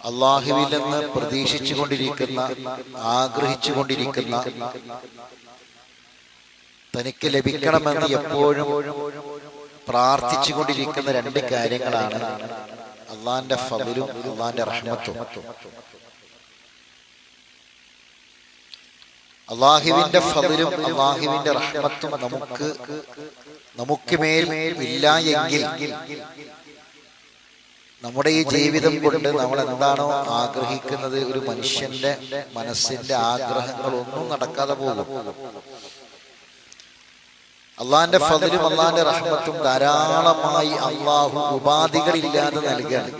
അള്ളാഹുവിൽ നിന്ന് പ്രതീക്ഷിച്ചുകൊണ്ടിരിക്കുന്ന, ആഗ്രഹിച്ചുകൊണ്ടിരിക്കുന്ന, തനിക്ക് ലഭിക്കണമെന്ന് എപ്പോഴും പ്രാർത്ഥിച്ചുകൊണ്ടിരിക്കുന്ന രണ്ട് കാര്യങ്ങളാണ് അള്ളാഹിന്റെ ഫദ്ലും അള്ളാഹിന്റെ റഹ്മത്തും. അള്ളാഹുവിന്റെ ഫദ്ലും അള്ളാഹുവിന്റെ റഹ്മത്തും നമുക്ക് മേൽ ഇല്ല എങ്കിൽ നമ്മുടെ ഈ ജീവിതം കൊണ്ട് നമ്മൾ എന്താണോ ആഗ്രഹിക്കുന്നത്, ഒരു മനുഷ്യന്റെ മനസ്സിന്റെ ആഗ്രഹങ്ങളൊന്നും നടക്കാതെ പോകും. അള്ളാഹിന്റെ ഫദ്ലും അള്ളാഹിന്റെ റഹ്മത്തും ധാരാളമായി അള്ളാഹു ഉപാധികളില്ലാതെ നൽകുകയാണ്.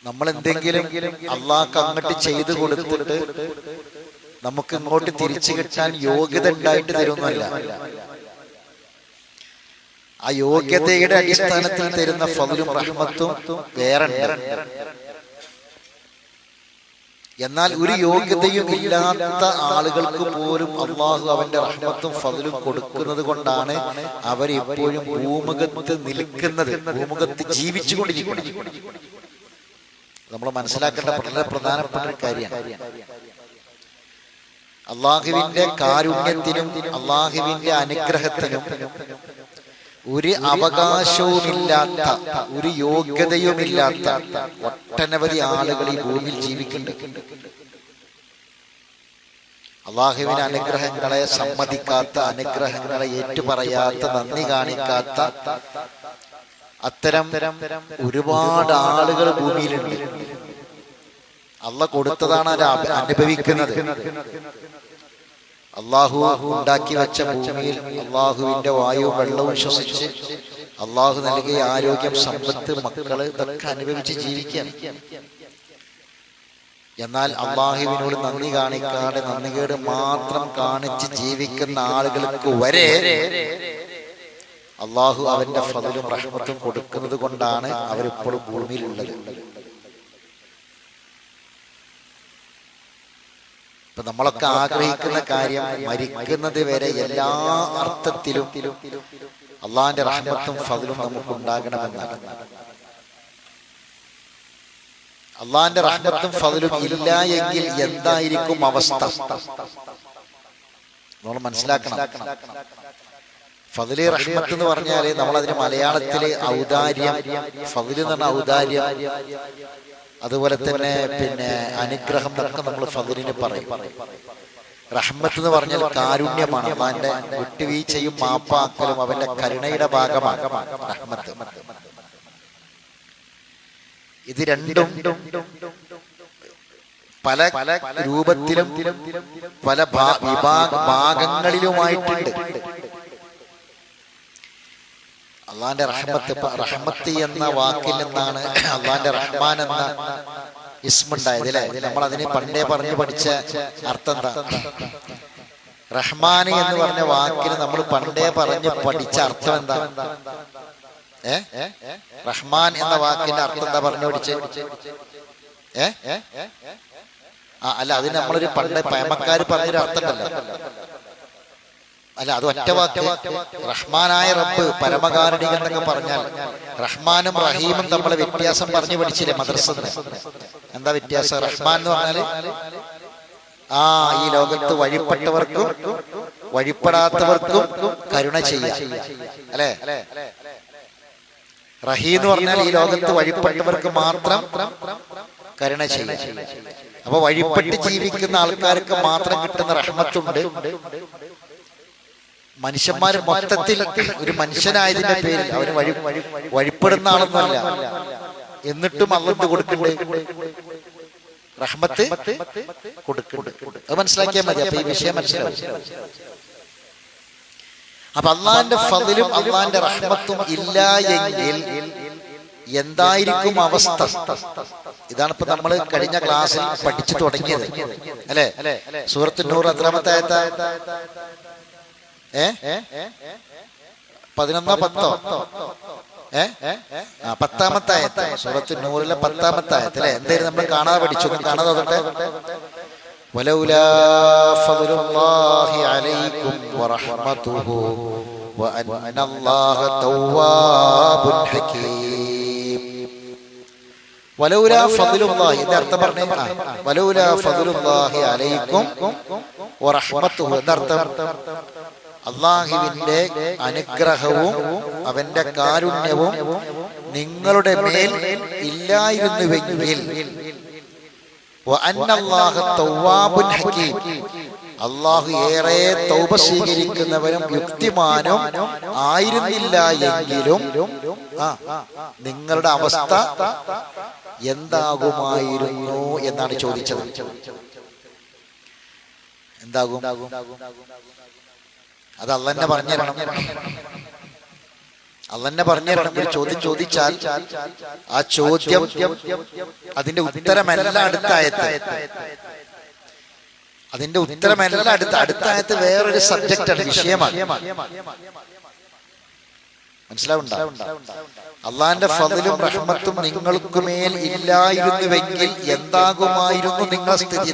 നമ്മൾ എന്തെങ്കിലും അള്ളാഹ്ക്ക് അങ്ങോട്ട് ചെയ്തു കൊടുത്തിട്ട് നമുക്ക് ഇങ്ങോട്ട് തിരിച്ചു കിട്ടാൻ യോഗ്യത ഉണ്ടായിട്ട് തരുന്നല്ല. ആ യോഗ്യതയുടെ അടിസ്ഥാനത്തിൽ തരുന്ന ഫദ്ലും റഹ്മത്തും വേറെ ഉണ്ട്. എന്നാൽ ഒരു യോഗ്യതയും ഇല്ലാത്ത ആളുകൾക്ക് പോലും അള്ളാഹു അവന്റെ റഹ്മത്തും ഫദ്ലും കൊടുക്കുന്നത് കൊണ്ടാണ് അവർ എപ്പോഴും ഭൂമുഖത്ത് നിൽക്കുന്നത്, ഭൂമുഖത്ത് ജീവിച്ചുകൊണ്ടിരിക്കുന്നത്. നമ്മൾ മനസ്സിലാക്കേണ്ട വളരെ പ്രധാനപ്പെട്ട ഒരു കാര്യമാണ്. അള്ളാഹുവിന്റെ കാരുണ്യത്തിനും അള്ളാഹുവിന്റെ അനുഗ്രഹത്തിനും ഒരു അവകാശവുമില്ലാത്ത, ഒരു യോഗ്യതയുമില്ലാത്ത ഒട്ടനവധി ആളുകൾ ഈ ഭൂമിയിൽ ജീവിക്കുന്നുണ്ട്. അള്ളാഹുവിന്റെ അനുഗ്രഹങ്ങളെ സമ്മതിക്കാത്ത, അനുഗ്രഹങ്ങളെ ഏറ്റുപറയാത്ത, നന്ദി കാണിക്കാത്ത അത്തരം ഒരുപാട് ആളുകൾ ഭൂമിയിലുണ്ട്. അള്ളാഹ് കൊടുത്തതാണ് അവർ അനുഭവിക്കുന്നത്. അള്ളാഹു ഉണ്ടാക്കി വെച്ച ഭൂമിയിൽ അള്ളാഹുവിന്റെ വായുവും വെള്ളവും ശ്വസിച്ച് അള്ളാഹു നൽകിയ ആരോഗ്യം, സമ്പത്ത്, മക്കള് ഇതൊക്കെ അനുഭവിച്ച് ജീവിക്കാൻ. എന്നാൽ അള്ളാഹുവിനോട് നന്ദി കാണിക്കാതെ നന്ദികേട് മാത്രം കാണിച്ച് ജീവിക്കുന്ന ആളുകൾക്ക് വരെ അള്ളാഹു അവന്റെ ഫദ്ലും റഹ്മത്തും കൊടുക്കുന്നത് കൊണ്ടാണ് അവരിപ്പോഴും ഭൂമിയിലുള്ളത്. ഇപ്പൊ നമ്മളൊക്കെ ആഗ്രഹിക്കുന്ന കാര്യം മരിക്കുന്നത് വരെ എല്ലാ അർത്ഥത്തിലും അള്ളാഹിന്റെ റഹ്മത്തും ഫദ്ലും നമുക്ക് ഉണ്ടാകണമെന്നാണ്. അള്ളാഹിന്റെ റഹ്മത്തും ഫദ്ലും ഇല്ല എങ്കിൽ എന്തായിരിക്കും അവസ്ഥ നമ്മൾ മനസ്സിലാക്കണം. ഫദ്ല് റഹ്മത്ത് എന്ന് പറഞ്ഞാല് നമ്മൾ അതിന് മലയാളത്തില് ഔദാര്യം, ഫദ്ല് എന്ന് പറഞ്ഞ ഔദാര്യം, അതുപോലെ തന്നെ അനുഗ്രഹം എന്നൊക്കെ നമ്മൾ ഫദ്ലിന് പറയും. റഹ്മത്ത് എന്ന് പറഞ്ഞാൽ കാരുണ്യമാണ്. അള്ളാന്റെ വിട്ടുവീഴ്ചയും മാപ്പാക്കലും അവന്റെ കരുണയുടെ ഭാഗമാണ് റഹ്മത്ത്. ഇത് രണ്ടും പല രൂപത്തിലും പല ഭാഗങ്ങളിലുമായിട്ടുണ്ട്. അള്ളാന്റെ റഹ്മത്ത്, റഹ്മത്ത് എന്ന വാക്കിൽ നിന്നാണ് അള്ളാന്റെ റഹ്മാൻ എന്ന ഇസ്മുണ്ടായത് അല്ലെ. നമ്മൾ അതിന് പണ്ടേ പറഞ്ഞു പഠിച്ച അർത്ഥം എന്താ? റഹ്മാൻ എന്ന് പറഞ്ഞ വാക്കിന് നമ്മൾ പണ്ടേ പറഞ്ഞു പഠിച്ച അർത്ഥം എന്താ? റഹ്മാൻ എന്ന വാക്കിന്റെ അർത്ഥം എന്താ പറഞ്ഞു പഠിച്ച്? അല്ല, അതിന് നമ്മളൊരു പണ്ട് പഴമക്കാര് പറഞ്ഞൊരു അർത്ഥം ഉണ്ടല്ലോ. അല്ല, അത് ഒറ്റ വാക്ക്. റഹ്മാനായ റബ്ബ്, പരമകാരുണികൻ എന്നൊക്കെ പറഞ്ഞാൽ റഹ്മാനും റഹീമും നമ്മൾ വ്യത്യാസം പറഞ്ഞു പഠിച്ചില്ലേ മദ്രസന്ന്? എന്താ വ്യത്യാസം? റഹ്മാൻ എന്ന് പറഞ്ഞാല് ഈ ലോകത്ത് വഴിപ്പെട്ടവർക്കും വഴിപ്പെടാത്തവർക്കും കരുണ ചെയ്യാം അല്ലെ. റഹീം എന്ന് പറഞ്ഞാൽ ഈ ലോകത്ത് വഴിപ്പെട്ടവർക്ക് മാത്രം കരുണ ചെയ്യാം. അപ്പൊ വഴിപ്പെട്ട് ജീവിക്കുന്ന ആൾക്കാർക്ക് മാത്രം കിട്ടുന്ന റഹ്മത്തുണ്ട്. മനുഷ്യന്മാര് മൊത്തത്തിൽ ഒരു മനുഷ്യനായതിന്റെ പേരിൽ അവന് വഴിപ്പെടുന്ന ആളൊന്നുമല്ല, എന്നിട്ടും അള്ളാഹ് കൊടുക്കുന്നുണ്ട്, റഹ്മത്ത് കൊടുക്കുന്നുണ്ട്. അത് മനസ്സിലാക്കിയാൽ മതി. അപ്പൊ ഈ വിഷയം മനസ്സിലാവും. അപ്പൊ അള്ളാഹിന്റെ ഫദ്ലും അള്ളാഹിന്റെ റഹ്മത്തും ഇല്ല എങ്കിൽ എന്തായിരിക്കും അവസ്ഥ? ഇതാണ് ഇപ്പൊ നമ്മൾ കഴിഞ്ഞ ക്ലാസ്സിൽ പഠിച്ചു തുടങ്ങിയത് അല്ലെ. സൂറത്ത് നൂർ എത്രാമത്തെ ആയത്താ? 11 10 10ാമത്തെ ആയത്ത്. സൂറത്ത് നൂറിലെ 10ാമത്തെ ആയത്ത് അല്ലെ. എന്തായാലും നമ്മൾ കാണാതെ പഠിച്ചു. കാണാതെ നോക്കട്ടെ. വലൗലാ ഫദ്ലുല്ലാഹി അലൈക്കും വറഹ്മതുഹു വഅന്നല്ലാഹ തവ്വാബുൻ ഹകീം. വലൗലാ ഫദ്ലുല്ലാഹി, ഇതിന്റെ അർത്ഥം പറഞ്ഞേ. വലൗലാ ഫദ്ലുല്ലാഹി അലൈക്കും വറഹ്മത്തുഹു, എന്നർത്ഥം അള്ളാഹുവിന്റെ അനുഗ്രഹവും അവന്റെ കാരുണ്യവും നിങ്ങളുടെ മേൽ ഇല്ലായിരുന്നുവെങ്കിൽ വഅന്നല്ലാഹ തവ്വാബുൻ ഹകീം, അള്ളാഹു ഏറെ തൗബ സ്വീകരിക്കുന്നവനും യുക്തിമാനും ആയിരുന്നില്ല എങ്കിലും നിങ്ങളുടെ അവസ്ഥ എന്താകുമായിരുന്നു എന്നാണ് ചോദിച്ചത്. എന്താകും? അത് അള്ളന്നെ പറഞ്ഞുതരണം. അള്ളന്നെ പറഞ്ഞുതരണം. ഒരു ചോദ്യം ചോദിച്ചാൽ ആ ചോദ്യം അതിന്റെ ഉത്തരമല്ല അടുത്ത ആയത്ത്. അതിന്റെ ഉത്തരമല്ല അടുത്ത ആയത്ത് വേറൊരു സബ്ജക്റ്റാണ്, വിഷയമാണ്. മനസ്സിലാവുണ്ടോ? അള്ളാന്റെ ഫദ്ലും റഹ്മത്തും നിങ്ങൾക്കുമേൽ ഇല്ലായിരുന്നുവെങ്കിൽ എന്താകുമായിരുന്നു നിങ്ങളുടെ സ്ഥിതി?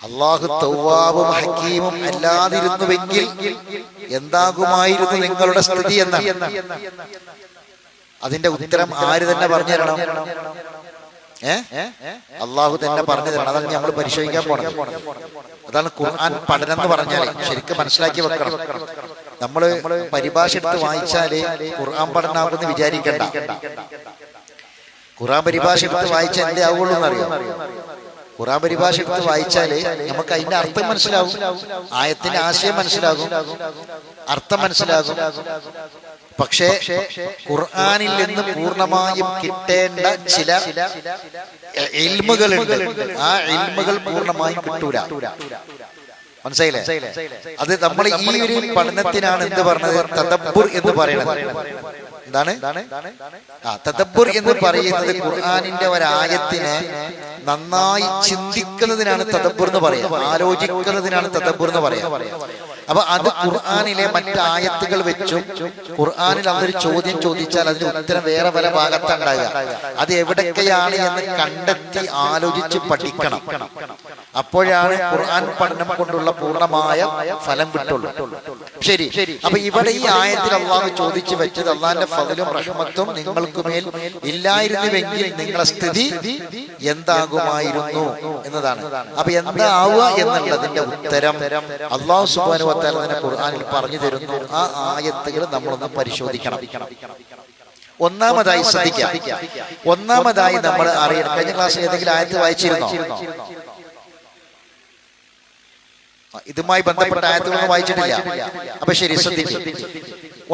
അള്ളാഹു തവ്വാബും ഹക്കീമും അല്ലാതിരുന്നുവെങ്കിൽ എന്താകുമായിരുന്നു നിങ്ങളുടെ സ്ഥിതി എന്നാണ്. അതിന്റെ ഉത്തരം ആര് തന്നെ പറഞ്ഞു തരണം? അള്ളാഹു തന്നെ പറഞ്ഞു തരണം. അതാണ് നമ്മൾ പരിശോധിക്കാൻ പോണത്. അതാണ് ഖുർആൻ പഠനം എന്ന് പറഞ്ഞാൽ. ശരിക്കും മനസ്സിലാക്കി വെക്കണം. നമ്മള് പരിഭാഷ എടുത്ത് വായിച്ചാല് ഖുർആൻ പഠനമാകുമെന്ന് വിചാരിക്കണ്ട. ഖുർആൻ പരിഭാഷ എടുത്ത് വായിച്ചാൽ എന്തേ ആവുള്ളൂ എന്നറിയാം. ഖുർആൻ പരിഭാഷ എടുത്ത് വായിച്ചാല് നമുക്ക് അതിന്റെ അർത്ഥം മനസ്സിലാവും, ആയത്തിന്റെ ആശയം മനസ്സിലാകും, അർത്ഥം മനസ്സിലാകും. പക്ഷേ ഖുർആനിൽ നിന്ന് പൂർണ്ണമായും കിട്ടേണ്ട ചില ഇൽമുകളുണ്ട്. ആ ഇൽമുകൾ പൂർണ്ണമായും കിട്ടൂല. മനസ്സിലായില്ലേ? അത് നമ്മൾ ഈ ഒരു പഠനത്തിനാണ് എന്ത് പറഞ്ഞത്? തദബ്ബുർ എന്ന് പറയുന്നത്. എന്താണ് തദബ്ബുർ എന്ന് പറയുന്നത്? ഖുർആനിന്റെ ഒരായത്തിനെ നന്നായി ചിന്തിക്കുന്നതിനാണ് തദബ്ബുർ എന്ന് പറയാം, ആലോചിക്കുന്നതിനാണ് തദബ്ബുർ എന്ന് പറയാം. അപ്പൊ അത് ഖുർആനിലെ മറ്റായത്തുകൾ വെച്ചും ഖുർആനിൽ അതൊരു ചോദ്യം ചോദിച്ചാൽ അതിന് ഉത്തരം വേറെ പല ഭാഗത്തുണ്ടാകുക. അത് എവിടൊക്കെയാണ് എന്ന് കണ്ടെത്തി ആലോചിച്ച് പഠിക്കണം. അപ്പോഴാണ് ഖുർആൻ പഠനം കൊണ്ടുള്ള പൂർണ്ണമായ ഫലം കിട്ടുള്ളൂ. ശരി. അപ്പൊ ഇവിടെ ഈ ആയത്തിൽ അള്ളാഹു ചോദിച്ചു വെച്ചത് അള്ളാഹിന്റെ ഫദ്ലും റഹ്മത്തും നിങ്ങൾക്കുമേൽ ഇല്ലായിരുന്നുവെങ്കിൽ നിങ്ങളുടെ സ്ഥിതി എന്താകുമായിരുന്നു എന്നതാണ്. അപ്പൊ എന്താവുക എന്നുള്ളതിന്റെ ഉത്തരം അള്ളാഹു സുബ്ഹാനഹു വ തആല തന്നെ ഖുർആനിൽ പറഞ്ഞു തരുന്നു. ആ ആയത്തുകൾ നമ്മളൊന്ന് പരിശോധിക്കണം. ഒന്നാമതായി ശ്രദ്ധിക്കാം. ഒന്നാമതായി നമ്മൾ അറിയണം. കഴിഞ്ഞ ക്ലാസ്സിൽ ഏതെങ്കിലും ആയത്ത് വായിച്ചിരുന്നോ? ഇതുമായി ബന്ധപ്പെട്ട ആയത്തുകളൊന്നും വായിച്ചിട്ടില്ല. അപ്പൊ ശരി, ശ്രദ്ധിക്കും.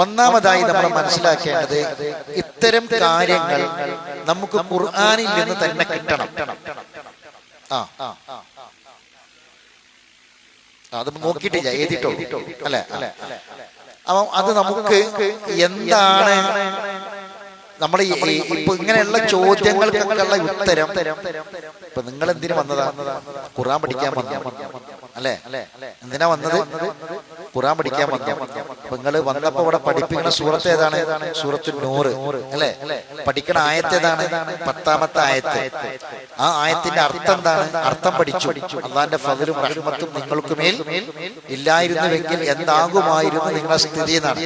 ഒന്നാമതായി നമ്മൾ മനസ്സിലാക്കേണ്ടത് ഇത്തരം കാര്യങ്ങൾ നമുക്ക് ഖുർആനിൽ നിന്ന് തന്നെ കിട്ടണം. അത് നോക്കിയിട്ടില്ല, എഴുതിയിട്ടുള്ളൂ അല്ലെ? അപ്പൊ അത് നമുക്ക് എന്താണ് നമ്മൾ ഇപ്പൊ ഇങ്ങനെയുള്ള ചോദ്യങ്ങൾക്കൊക്കെയുള്ള ഉത്തരം. ഇപ്പൊ നിങ്ങൾ എന്തിനു വന്നതാ? ഖുർആൻ പഠിക്കാൻ വന്നു അല്ലെ? എന്തിനാ വന്നത്? ഖുർആൻ പഠിക്കാൻ വന്നു. അപ്പൊ നിങ്ങൾ വന്നപ്പോ ഇവിടെ പഠിപ്പിക്കുന്ന സൂറത്ത് ഏതാണ്? സൂറത്തുൻ നൂർ അല്ലെ? പഠിക്കണ ആയത്ത് ഏതാണ്? 10ാമത്തെ ആയത്ത്. ആ ആയത്തിന്റെ അർത്ഥം എന്താണ്? അർത്ഥം പഠിച്ചു. അള്ളാന്റെ ഫദ്ലും റഹ്മത്തും നിങ്ങൾക്കുമേൽ ഇല്ലായിരുന്നുവെങ്കിൽ എന്താകുമായിരുന്നു നിങ്ങളുടെ സ്ഥിതി എന്നാണ്.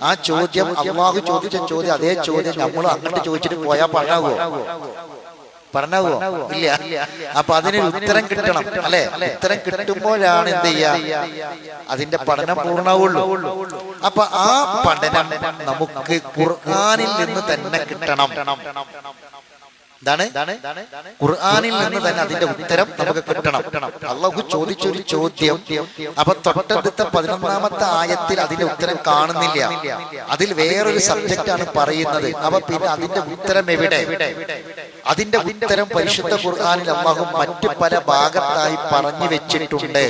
ആ ചോദ്യം അള്ളാഹു ചോദിച്ച ചോദ്യം, അതേ ചോദ്യം നമ്മൾ അങ്ങോട്ട് ചോദിച്ചിട്ട് പോയാൽ പറഞ്ഞാവോ? ഇല്ല. അപ്പൊ അതിനൊരു ഉത്തരം കിട്ടണം അല്ലെ? ഉത്തരം കിട്ടുമ്പോഴാണ് എന്ത് ചെയ്യാ? അതിന്റെ പഠനം പൂർണ്ണമാവുള്ളൂ. അപ്പൊ ആ പഠനം നമുക്ക് ഖുർആനിൽ നിന്ന് തന്നെ കിട്ടണം. എന്താണ്? ഖുർആനിൽ നിന്ന് തന്നെ അതിന്റെ ഉത്തരം നമുക്ക് കിട്ടണം. അല്ലാഹു ചോദിച്ചൊരു ചോദ്യം, അപ്പൊ തൊട്ടടുത്ത 11ാമത്തെ ആയത്തിൽ അതിന്റെ ഉത്തരം കാണുന്നില്ല. അതിൽ വേറൊരു സബ്ജക്റ്റാണ് പറയുന്നത്. അപ്പൊ പിന്നെ അതിന്റെ ഉത്തരം എവിടെ? അതിന്റെ ഉത്തരം പരിശുദ്ധ ഖുർആനിൽ അല്ലാഹു മറ്റു പല ഭാഗത്തായി പറഞ്ഞു വെച്ചിട്ടുണ്ട്.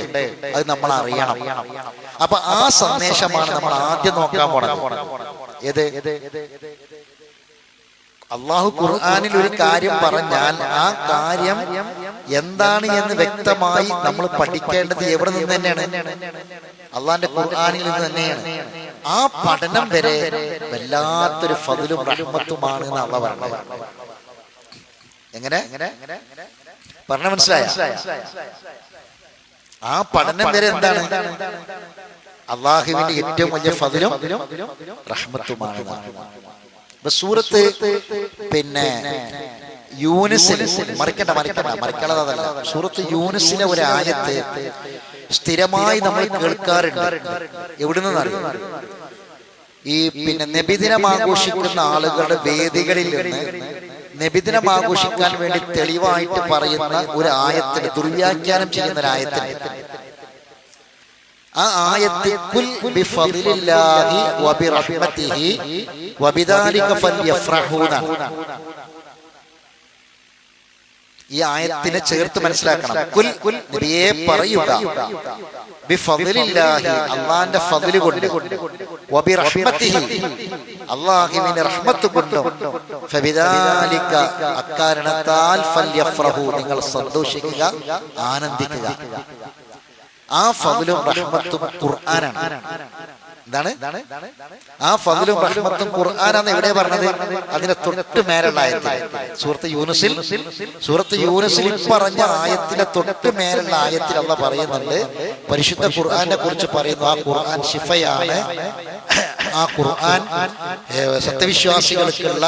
അത് നമ്മൾ അറിയണം. അപ്പൊ ആ സന്ദേശമാണ് നമ്മൾ ആദ്യം നോക്കാൻ പോണത്. ഏത്? അള്ളാഹു ഖുർആനിൽ ഒരു കാര്യം പറഞ്ഞാൽ ആ കാര്യം എന്താണ് എന്ന് വ്യക്തമായി നമ്മൾ പഠിക്കേണ്ടത് എവിടെ നിന്ന് തന്നെയാണ്? അള്ളാന്റെ ഖുർആനിൽ നിന്ന് തന്നെയാണ്. ആ പഠനം വരെ വല്ലാത്തൊരു ഫദ്ലും റഹ്മത്തുമാണ് എന്ന് അള്ളാഹു പറഞ്ഞത്. എങ്ങനെ പറഞ്ഞ മനസ്സിലായ? ആ പഠനം വരെ എന്താണ്? അള്ളാഹുവിന്റെ ഏറ്റവും വലിയ ഫദ്ലും റഹ്മത്തുമാണ്. സൂറത്ത് പിന്നെ യൂനുസിൽ മറിക്കേണ്ടതല്ല, സൂറത്ത് യൂനുസിലെ ഒരു ആയത്ത് സ്ഥിരമായി നമ്മൾ കേൾക്കാറുണ്ട്. എവിടെ നിന്നറിയാം? ഈ നബിദിനം ആഘോഷിക്കുന്ന ആളുകളുടെ വേദികളിൽ നിന്ന് നബിദിനം ആഘോഷിക്കാൻ വേണ്ടി തെളിവായിട്ട് പറയുന്ന ഒരു ആയത്തിന്, ദുർവ്യാഖ്യാനം ചെയ്യുന്ന ഒരു ആയത്തിന്, ആ ആയത്ത് ഖുൽ ബിഫദ്ലില്ലാഹി വബിറഹ്മതിഹി വബിദാലിക ഫൽയഫ്റഹൂന. ഈ ആയത്തിനെ ചേർത്ത് മനസ്സിലാക്കണം. ഖുൽ നബിയേ പറയുക, ബിഫദ്ലില്ലാഹി അല്ലാഹുവിന്റെ ഫദ്ല് കൊണ്ട്, വബിറഹ്മതിഹി അല്ലാഹുവിന്റെ റഹ്മത്ത് കൊണ്ടും, ഫബിദാലിക അക്കാരണത്താൽ ഫൽയഫ്റഹൂ നിങ്ങൾ സന്തോഷിക്കുക, ആനന്ദിക്കുക. ആ ഫദ്ലും റഹ്മത്തും ഖുർആനാണ്. എന്താണ് ആ ഫദ്ലും റഹ്മത്തും ഖുർആനാണ് എവിടെ പറഞ്ഞത്? അതിന്റെ തൊട്ട് മേലുള്ള ആയത്തിൽ, സൂറത്ത് യൂനുസിൽ പറഞ്ഞ ആയത്തിന്റെ തൊട്ട് മേലുള്ള ആയത്തിൽ അല്ലാഹ് പറയുന്നുണ്ട്, പരിശുദ്ധ ഖുർആനെ കുറിച്ച് പറയുന്നു. ആ ഖുർആൻ ശിഫയാണ്, ആ ഖുർആൻ സത്യവിശ്വാസികൾക്കുള്ള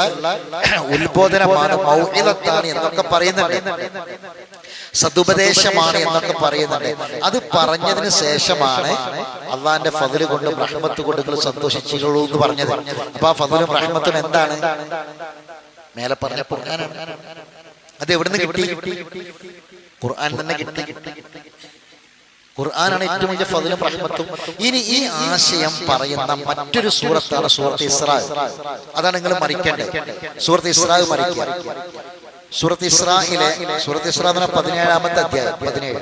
ഉത്ബോധനമാണ്, മൗഇദത്താണ് എന്നൊക്കെ പറയുന്നുണ്ട്, സതുപദേശമാണ് എന്നൊക്കെ പറയുന്നുണ്ട്. അത് പറഞ്ഞതിന് ശേഷമാണ് അള്ളാന്റെ ഫദ്ല് കൊണ്ടും റഹ്മത്ത് കൊണ്ടും സന്തോഷിച്ചുള്ളൂ എന്ന് പറഞ്ഞത്. അപ്പൊ ആ ഫദ്ലും റഹ്മത്തും എന്താണ്? മേലെ പറഞ്ഞ ഖുർആനാണ്. അത് എവിടുന്ന് കിട്ടി? ഖുർആൻ തന്നെ കിട്ടി. ഖുർആനാണ് ഏറ്റവും വലിയ ഫദ്ലും റഹ്മത്തും. ഇനി ഈ ആശയം പറയുന്ന മറ്റൊരു സൂറത്താണ് സൂറത്ത് ഇസ്രാ. അതാണ് നിങ്ങൾ മറിക്കേണ്ടത്. സൂറത്ത് ഇസ്രാ മറിക്കുക. സൂറത്ത് ഇസ്രായിലെ, സൂറത്ത് ഇസ്രാ 17-ാമത്തെ അധ്യായം 17.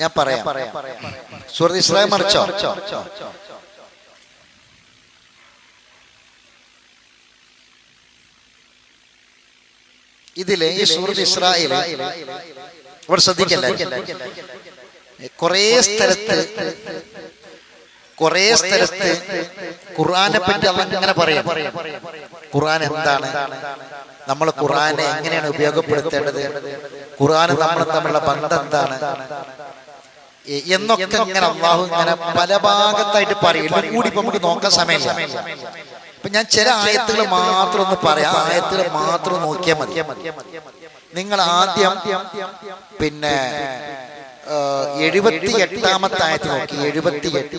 ഞാൻ പറയാം. സൂറത്ത് ഇസ്രാ മറിച്ചോ? ഇതിലെ ഈ സൂറത്ത് ഇസ്രായില് ഇവിടെ ശ്രദ്ധിക്കല്ലേ, കുറേ സ്ഥലത്ത് ഖുർആനെ പറ്റി അള്ളാഹ് ഇങ്ങനെ പറയാം. ഖുർആൻ എന്താണ്, നമ്മൾ ഖുർആനെ എങ്ങനെയാണ് ഉപയോഗപ്പെടുത്തേണ്ടത്, ഖുർആന് നമ്മൾ തമ്മിലുള്ള ബന്ധം എന്താണ് എന്നൊക്കെ ഇങ്ങനെ അള്ളാഹു ഇങ്ങനെ പല ഭാഗത്തായിട്ട് പറയും. കൂടി ഇപ്പൊ നമുക്ക് നോക്കാൻ സമയമില്ല. അപ്പൊ ഞാൻ ചില ആയത്തുകൾ മാത്രം ഒന്ന് പറയാം. ആയത്തുകൾ മാത്രം നോക്കിയാൽ മതി. നിങ്ങൾ ആദ്യം 78-ാമത്തെ ആയത്ത് നോക്കി. 78.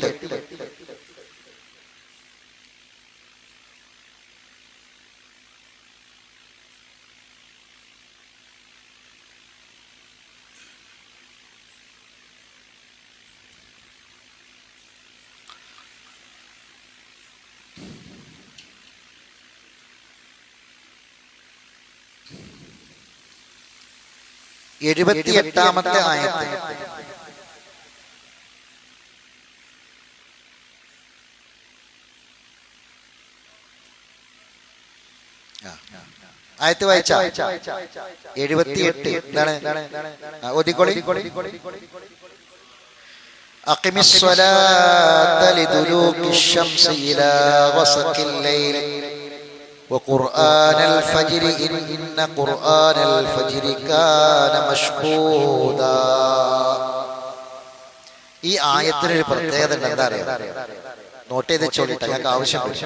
എഴുപത്തിയെട്ടാമത്തെ ആയത്ത്. ആയത്ത് വായിച്ച 78 എന്താണ്? ഓതിക്കോളി. അഖിമിസ്സലാത ലിദുലൂകിശ്ശംസി ഇലാ ഗസഖിൽ ലൈൽ وقرآن الفجر إن قرآن الفجر كان مشهودا. ഈ ആയത്തിന് ഒരു പ്രത്യേകത എന്താ അറിയാം? നോട്ട് ചെയ്ത് ചോദിട്ടെ, ഞങ്ങൾക്ക് ആവശ്യമുണ്ട്.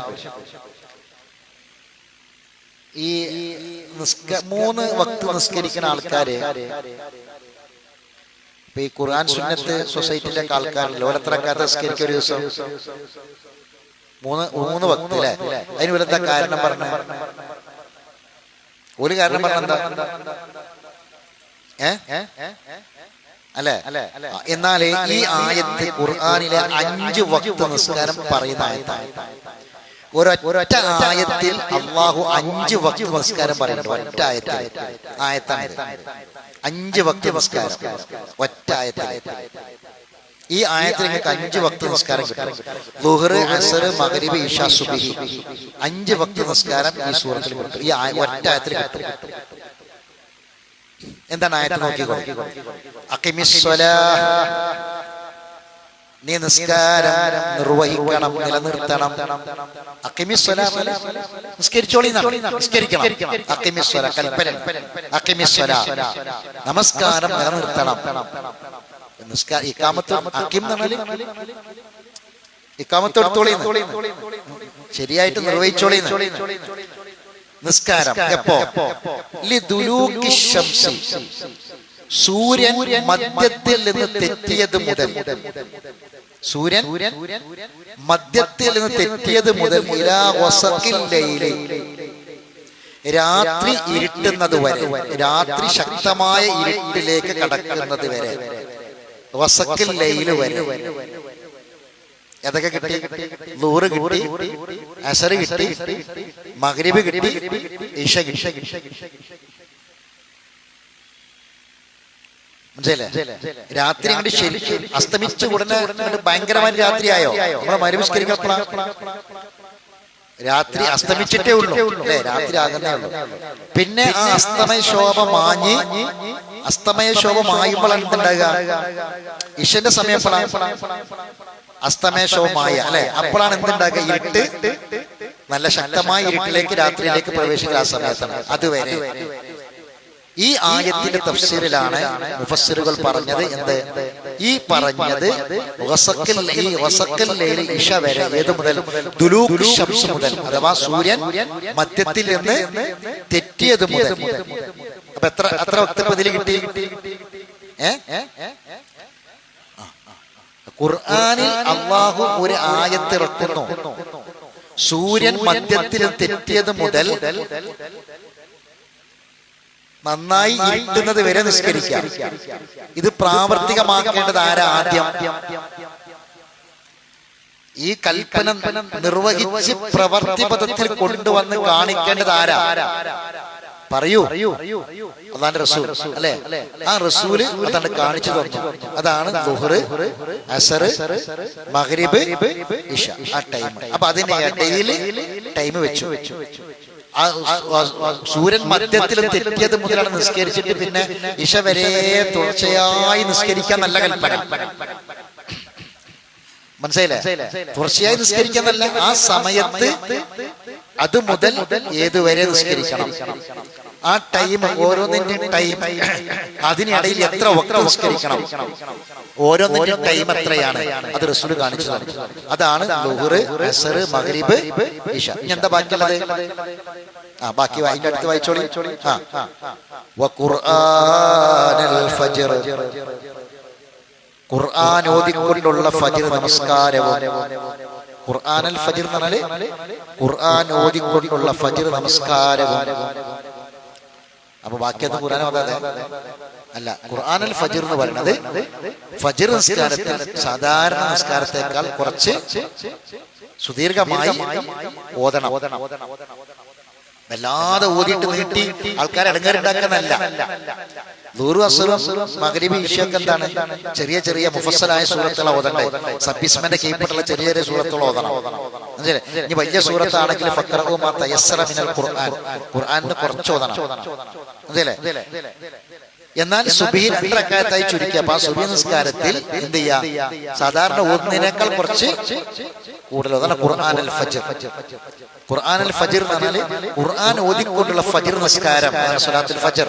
ഈ 3 വക്ത് നിസ്കരിക്കുന്ന ആൾക്കാര്, ഇപ്പൊ ഈ ഖുർആൻ സുന്നത്ത് സൊസൈറ്റിന്റെ ആൾക്കാരിൽ ഓരോരുത്തരക്കാത്ത നിസ്കരിക്കുക ഒരു ദിവസം 3 വക്ത് അല്ലേ? അതിന് വലുതാ കാരണം പറഞ്ഞ ഒരു കാരണം പറഞ്ഞെന്താ? അല്ലേ? എന്നാൽ ഈ ആയത്ത് ഖുർആനിലെ 5 വക്ത് നിസ്കാരം പറയുന്ന ആയത്താണ്. ഒരൊറ്റ ആയത്തിൽ അള്ളാഹു 5 വക്ത് നിസ്കാരം പറയുന്നുണ്ട്. ഒറ്റ ആയത്താണ് 5 വക്ത് നിസ്കാരം ഒറ്റ ആയത്തിൽ. ഈ ആയത്തിൽ നിങ്ങൾക്ക് 5 വക്ത് നിസ്കാരം കിട്ടും. ളുഹ്ർ, അസ്ർ, മഗ്രിബ്, ഇശാ, സുബ്ഹി 5 വക്ത് നിസ്കാരം ഈ സൂറത്തിൽ കിട്ടും. ഈ ഒറ്റ ആയത്തിൽ കിട്ടും. എന്താണ് ആയത്ത്? നോക്കിക്കോ. അഖിമിസ്സലാ നീ നിസ്കാരം നിർവഹിക്കണം, നിലനിർത്തണം. നിസ്കരിച്ചോളി, നിസ്കരിക്കണം. കൽപ്പന, നമസ്കാരം നിലനിർത്തണം. ഇക്കാമത്തോളി, ശരിയായിട്ട് നിർവഹിച്ചോളി. നിസ്കാരം എപ്പോ? സൂര്യൻ മധ്യത്തിൽ നിന്ന് തെറ്റിയത് മുതൽ, സൂര്യൻ മധ്യത്തിൽ നിന്ന് തെറ്റിയത് മുതൽ ഇലാ വസഖിൽ ലൈലി, രാത്രി ഇരുട്ടുന്നത് വരെ, രാത്രി ശക്തമായ ഇരുട്ടിലേക്ക് കടക്കുന്നത് വരെ, വസഖിൽ ലൈല് വരെ. ഏതൊക്കെ കിട്ടി? ളുഹ്ർ കിട്ടി, അസർ കിട്ടി, മഗ്രിബ് കിട്ടി, ഇശ കിട്ടി. രാത്രി അങ്ങോട്ട് ശരിക്കും അസ്തമിച്ച ഉടനെ ഭയങ്കരമായ രാത്രിയായോ? നമ്മളെ മരുവിസ്കരിക്കപ്പെടാ രാത്രി അസ്തമിച്ചിട്ടേ ഉള്ളൂ അല്ലെ? രാത്രി ആകുന്നേ ഉള്ളൂ. പിന്നെ ആ അസ്തമയ ശോഭ മാഞ്ഞ്, അസ്തമയ ശോഭ മായുമ്പോഴാണ് എന്തുണ്ടാകുക? ഇശന്റെ സമയം അസ്തമയ ശോഭ മായ അല്ലെ? അപ്പോഴാണ് എന്തുണ്ടാകുക? ഇരുട്ട്, നല്ല ശക്തമായ ഇരുട്ടിലേക്ക് രാത്രിയിലേക്ക് പ്രവേശിക്കുന്ന ആ സമയത്താണ്. അതുവരെ ഈ ആയത്തിന്റെ തഫ്സീറിലാണ് മുഫസ്സിറുകൾ പറഞ്ഞത് എന്ത്? ഈ പറഞ്ഞത് ഈ വസഖിൽ ലൈലി ഇശ വരെ, ഏത് മുതൽ? ദുലൂഖ് ശംസ് മുതൽ, അഥവാ സൂര്യൻ മധ്യത്തിൽ നിന്ന് തെറ്റിയത് മുതൽ. അപ്പൊ എത്ര വക്തപ്പതിൽ കിട്ടി? ഖുർആനിൽ അല്ലാഹു ഒരു ആയത്ത് ഇറക്കുന്നു, സൂര്യൻ മധ്യത്തിൽ തെറ്റിയത് മുതൽ നന്നായി ഇരുട്ടുന്നത് വരെ നിസ്കരിക്കാം. ഇത് പ്രാവർത്തികമാക്കേണ്ടത് ആരാ? ആദ്യം ഈ കൽപ്പന നിർവഹിച്ച് പ്രവർത്തിപഥത്തിൽ കൊണ്ടുവന്ന് കാണിക്കേണ്ടത് ആരാ? പറയൂ. അതാണ് റസൂൽ അല്ലെ? ആ റസൂല് അതാണ് കാണിച്ചു തന്നു. അതാണ് ളുഹ്ർ, അസർ, മഗ്രിബ്, ഇശ, ആ ടൈം. അപ്പൊ അതിന്റെ ഇടയിൽ ടൈം വെച്ചു. സൂര്യൻ മധ്യത്തിൽ തെറ്റിയത് മുതലാണ് നിസ്കരിച്ചിട്ട് പിന്നെ ഇശ വരെ തുടർച്ചയായി നിസ്കരിക്കാൻ നല്ല കൽപ്പന. മനസ്സിലായില്ലേ? തുടർച്ചയായി നിസ്കരിക്കാൻ നല്ല ആ സമയത്ത് അത് മുതൽ ഏതുവരെ നിസ്കരിക്കണം, ആ ടൈം, ഓരോന്നിന്റെ ടൈം, അതിനിടയിൽ എത്ര വക്ത് നിസ്കരിക്കണം, ഓരോന്നിന്റെ ടൈം എത്രയാണ്, അത് റസൂൽ കാണിച്ചു തന്നു. അതാണ് ളുഹ്ർ, അസ്ർ, മഗ്രിബ്, ഇശ. ഇനി എന്താ ബാക്കിയുള്ളത്? ബാക്കി അതിന്റെ അടുത്ത് വായിച്ചോളി. വഖുർആനൽ ഫജ്ർ, ഖുർആൻ ഓതിക്കൊണ്ടുള്ള ഫജ്ർ നമസ്കാരവും. ഖുർആനൽ ഫജ്ർ എന്ന് പറഞ്ഞാല് ഖുർആൻ ഓതിക്കൊണ്ടുള്ള ഫജ്ർ നമസ്കാരവും. അപ്പൊ ബാക്കിയത് ഖുർആൻ ഓതാതെ അല്ല. ഖുർആനൽ ഫജ്ർ എന്ന് പറയുന്നത് ഫജ്ർ നിസ്കാരത്തിൽ സാധാരണ നിസ്കാരത്തെക്കാൾ കുറച്ച് സുദീർഘമായി ഓതണം. വല്ലാതെ ഓതിയിട്ട് നീട്ടി ആൾക്കാരെ ഇടങ്ങേറുണ്ടാക്കുന്നല്ല. ളുഹ്ർ, അസ്റും, മഗ്രിബ്, ഇശയൊക്കെ എന്താണ്? ചെറിയ ചെറിയ മുഫസ്സലായ സൂറത്തുകൾ ഓതണ്ടേ? സബ്ബിസ്മന്റെ കീഴ്പ്പെട്ടുള്ള ചെറിയ ചെറിയ സൂറത്തുകൾ ഓതണം. മനസ്സിലെ? ഇനി വലിയ സൂറത്താണെങ്കിൽ ഫഖറഉ മാ തയസ്സറ മിനൽ ഖുർആൻ, ഖുർആനിന് കുറച്ച് ഓതണം. മനസ്സിലെ? എന്നാൽ സുബ്ഹി 2 റക്അത്തായി ചുരുക്കി. അപ്പൊ ആ സുബ്ഹി നിസ്കാരത്തിൽ എന്ത് ചെയ്യാ? സാധാരണ ഓതുന്നതിനേക്കാൾ കുറച്ച് കൂടുതൽ ഓതണം. ഖുർആനൽ ഫജ്ർ. ഖുർആനൽ ഫജ്ർ എന്ന് പറഞ്ഞാൽ ഖുർആൻ ഓതിക്കൊണ്ടുള്ള ഫജ്ർ നിസ്കാരം, സ്വലാത്തുൽ ഫജ്ർ.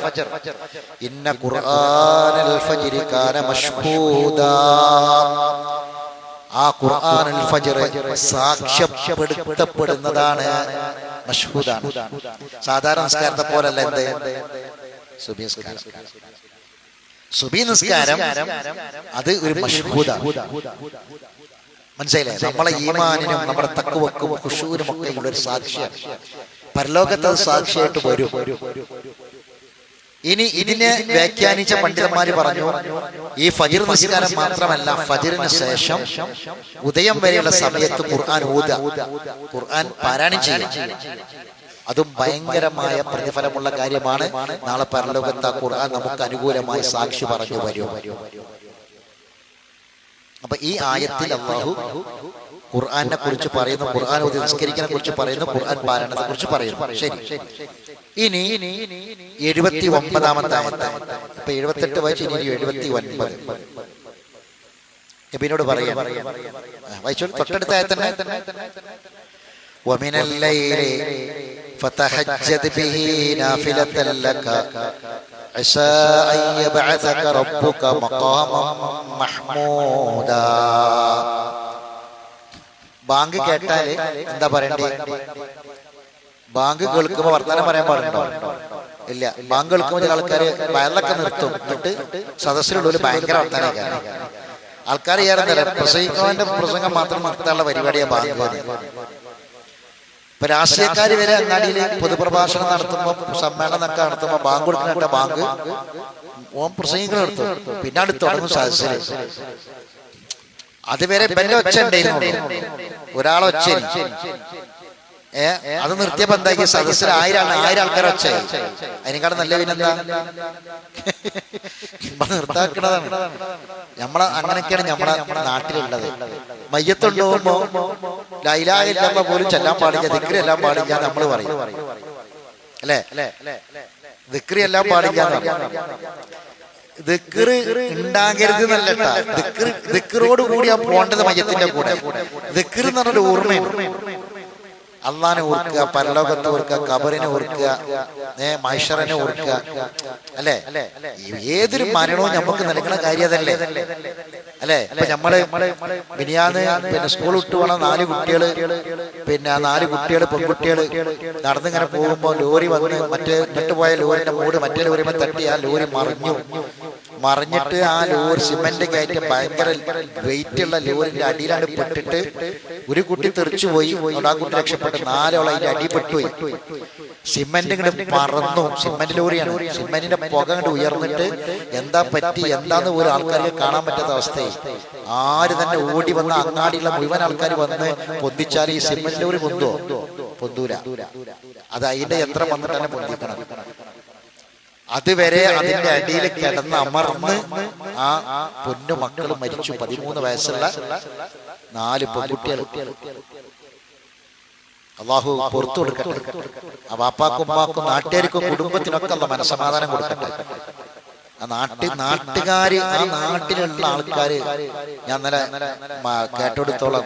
ഇന്ന ഖുർആനൽ ഫജ്രി കാന മശ്ഹൂദാ, ആ ഖുർആനൽ ഫജ്ർ സാക്ഷ്യപ്പെടുത്തപ്പെടുന്നതാണ്, മശ്ഹൂദാണ്. സാധാരണ നിസ്കാരത്തെ പോലല്ല. എന്ത്? സുബ്ഹി നിസ്കാരം. സുബ്ഹി നിസ്കാരം അത് ഒരു മശ്ഹൂദാണ്. മനസ്സിലായില്ലേ? നമ്മളെ ഈമാനിനും നമ്മുടെ തഖ്വക്കും ഖുശൂനും ഒക്കെ ഉള്ള ഒരു സാക്ഷിയാണ്. പരലോകത്ത് അത് സാക്ഷിയായിട്ട് വരും. ഇനി ഇതിനെ വ്യാഖ്യാനിച്ച പണ്ഡിതന്മാര് പറഞ്ഞു, ഈ ഫജ്ർ നിസ്കാരം മാത്രമല്ല, ഫജ്റിന് ശേഷം ഉദയം വരെയുള്ള സമയത്ത് ഖുർആൻ ഓതുക, ഖുർആൻ പാരായണം ചെയ്യുക. അതും ഭയങ്കരമായ പ്രതിഫലമുള്ള കാര്യമാണ്. നാളെ പരലോകത്ത് ആ ഖുർആൻ നമുക്ക് അനുകൂലമായി സാക്ഷി പറഞ്ഞു വരും. അപ്പൊ ഈ ആയത്തിൽ അല്ലാഹു ഖുർആനെ കുറിച്ച് പറയുന്നു, ഖുർആൻ ഓതി നിസ്കരിക്കാനെ കുറിച്ച് പറയുന്നു, ഖുർആൻ പാരായണത്തെ കുറിച്ച് പറയുന്നു. ശരി, ഇനി 79-ാമത്തെ ആയത്ത്. ഇപ്പൊ 78 വായിച്ച് ഇനി 79. നബിയോട് പറയാം. വായിച്ചോ, തൊട്ടടുത്ത ആയത്തന്നെ. ومن الليل فتهجد به نافلة لك عسى أن يبعثك ربك مقاما محمودا. ബാങ്ക് കേട്ടാല് എന്താ പറയണ്ടേ? ബാങ്ക് കേൾക്കുമ്പോ വർത്തമാനം പറയാൻ പാടുണ്ടോ? ഇല്ല. ബാങ്ക് കേൾക്കുമ്പോൾ ചില ആൾക്കാര് വയറിലൊക്കെ നിർത്തും, എന്നിട്ട് സദസ്സിലുള്ള ഭയങ്കര വർത്തമാനം. ആൾക്കാർ ചെയ്യാറുണ്ടല്ലോ, പ്രസംഗിക്കുന്നവന്റെ പ്രസംഗം മാത്രം നിർത്താനുള്ള പരിപാടിയാ ബാങ്ക്. ഇപ്പൊ രാഷ്ട്രീയക്കാര് വരെ അങ്ങാടിയില് പൊതുപ്രഭാഷണം നടത്തുമ്പോ, സമ്മേളനമൊക്കെ നടത്തുമ്പോ ബാങ്ക് കൊടുക്കുന്നുണ്ട്. ബാങ്ക് ഓം പ്രസംഗിക്കണം എടുത്തു, പിന്നെ അടുത്ത് തുടങ്ങും സദസ്സിൽ. അതുവരെ ബെല്ല ഒച്ച ഉണ്ടായിരുന്നു, ഒരാളൊച്ച. അത് നിർത്തിയപ്പോ എന്താക്കി? സദസ്സിൽ 1000 ആൾക്കാർ ഒച്ച. അതിനേക്കാളും നല്ല പിന്നെന്താ? നിർത്താക്കണതാണ്. അങ്ങനെയൊക്കെയാണ് നമ്മളെ നാട്ടിലുള്ളത്. മയ്യത്തുണ്ടാവുമ്പോ ലാ ഇലാഹ ഇല്ലല്ലാഹ് പോലും ചെല്ലാൻ പാടില്ല, ദിക്ർ എല്ലാം പാടില്ല നമ്മൾ പറയും, അല്ലേ? ദിക്ർ എല്ലാം പാടില്ല എന്ന് പറയും. ദിക്ർ ഉണ്ടാകരുത് എന്നല്ല, ദിക്റോട് കൂടിയാ പോണ്ടത് മയ്യത്തിന്റെ കൂടെ. ദിക്ർ എന്ന് പറഞ്ഞൊരു ഓർമ്മയാണ്. അള്ളാനെ ഓർക്കുക, പരലോകത്തെ ഓർക്കുക, ഖബറിനെ ഓർക്കുക, മഹ്ശറിനെ ഓർക്കുക, അല്ലേ? ഏതൊരു മരണവും നമുക്ക് നൽകുന്ന കാര്യം അതല്ലേ, അല്ലെ? ഇപ്പൊ നമ്മള് മിനിയാന്ന് സ്കൂൾ വിട്ട് പോണ 4 കുട്ടികള്, പിന്നെ ആ 4 കുട്ടികള് പെൺകുട്ടികള് നടന്നിങ്ങനെ പോകുമ്പോ ലോറി വന്ന് മറ്റുപോയ ലോറിന്റെ മൂട് മറ്റേ ലോറിയുമ്പോൾ തട്ടി ആ ലോറി മറിഞ്ഞിട്ട് ആ ലോറി സിമെന്റ് കയറ്റി ഭയങ്കര വെയിറ്റ് ഉള്ള ലോറിന്റെ അടിയിലാണ് പെട്ടിട്ട് ഒരു കുട്ടി തെറിച്ചു പോയി. ആ കുട്ടി രക്ഷപ്പെട്ടു. 4 ആൾ അതിന്റെ അടിപ്പെട്ടു പോയി. സിമെന്റ് ഇങ്ങോട്ട് പറന്നു. സിമെന്റ് ലോറിയാണ്. സിമെന്റിന്റെ പുക അങ്ങോട്ട് ഉയർന്നിട്ട് എന്താ പറ്റി എന്താന്ന് പോലും ആൾക്കാർക്ക് കാണാൻ പറ്റാത്ത അവസ്ഥയായി. ആര് തന്നെ ഓടി വന്ന അങ്ങാടിയുള്ള മുഴുവൻ ആൾക്കാർ വന്ന് പൊന്തിച്ചാൽ ഈ സിമെന്റ് ലോറി പൊന്തൂല. അത് അതിന്റെ യന്ത്രം വന്നിട്ട് തന്നെ പൊന്തിക്കണം. അതുവരെ അതിന്റെ അടിയിൽ കിടന്ന് അമർന്ന് ആ പൊന്നു മക്കൾ മരിച്ചു. 13 വയസ്സുള്ള 4 പെൺകുട്ടികൾ. അള്ളാഹു പുറത്തു കൊടുക്കട്ടെ. ആ വാപ്പാക്കും ഉമ്മാക്കും നാട്ടുകാർക്കും കുടുംബത്തിനൊക്കെ ഉള്ള മനസ്സമാധാനം കൊടുക്കട്ടെ. ആ നാട്ടുകാര്, ആ നാട്ടിലുള്ള ആൾക്കാര്, ഞാൻ ഇന്നലെ കേട്ടെടുത്തോളം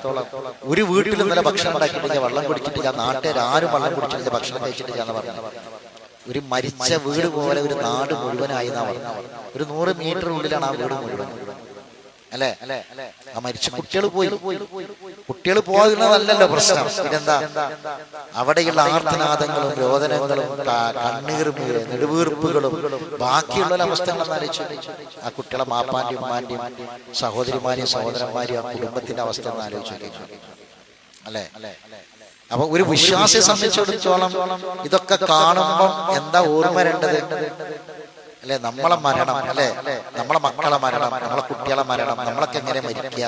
ഒരു വീട്ടിൽ ഇന്നലെ ഭക്ഷണം ഉണ്ടാക്കിയിട്ടില്ല, വെള്ളം കുടിച്ചിട്ടില്ല, നാട്ടുകാർ ആരും വെള്ളം കുടിച്ചിട്ടില്ല, ഭക്ഷണം കഴിച്ചിട്ടില്ല എന്ന് പറഞ്ഞു. ഒരു മരിച്ച വീട് പോലെ ഒരു നാട് മുഴുവനായി എന്നാ പറഞ്ഞത്. ഒരു 100 മീറ്റർ ഉള്ളിലാണ് ആ വീട് മുഴുവൻ, അല്ലെ? ആ മരിച്ച കുട്ടികൾ കുട്ടികൾ പോകുന്നതല്ലല്ലോ പ്രശ്നം. പിന്നെന്താ? അവിടെയുള്ള ആർത്തനാദങ്ങളും രോദനങ്ങളും കണ്ണീറും നെടുവീർപ്പുകളും ബാക്കിയുള്ള അവസ്ഥകളെന്ന് ആലോചിച്ചു. ആ കുട്ടികളെ മാപ്പാന്റെയും ഉമ്മാന്റെയും സഹോദരിമാരെയും സഹോദരന്മാരെയും ആ കുടുംബത്തിന്റെ അവസ്ഥ ഒന്ന് ആലോചിച്ചു, അല്ലെ? അപ്പൊ ഒരു വിശ്വാസിയെ സംബന്ധിച്ചിടത്തോളം ഇതൊക്കെ കാണുമ്പം എന്താ ഓർമ്മ വരേണ്ടത്? അല്ലെ? നമ്മളെ മരണം, അല്ലെ? നമ്മളെ മക്കളെ മരണം, നമ്മളെ കുട്ടികളെ മരണം, നമ്മളൊക്കെ എങ്ങനെ മരിക്കുക,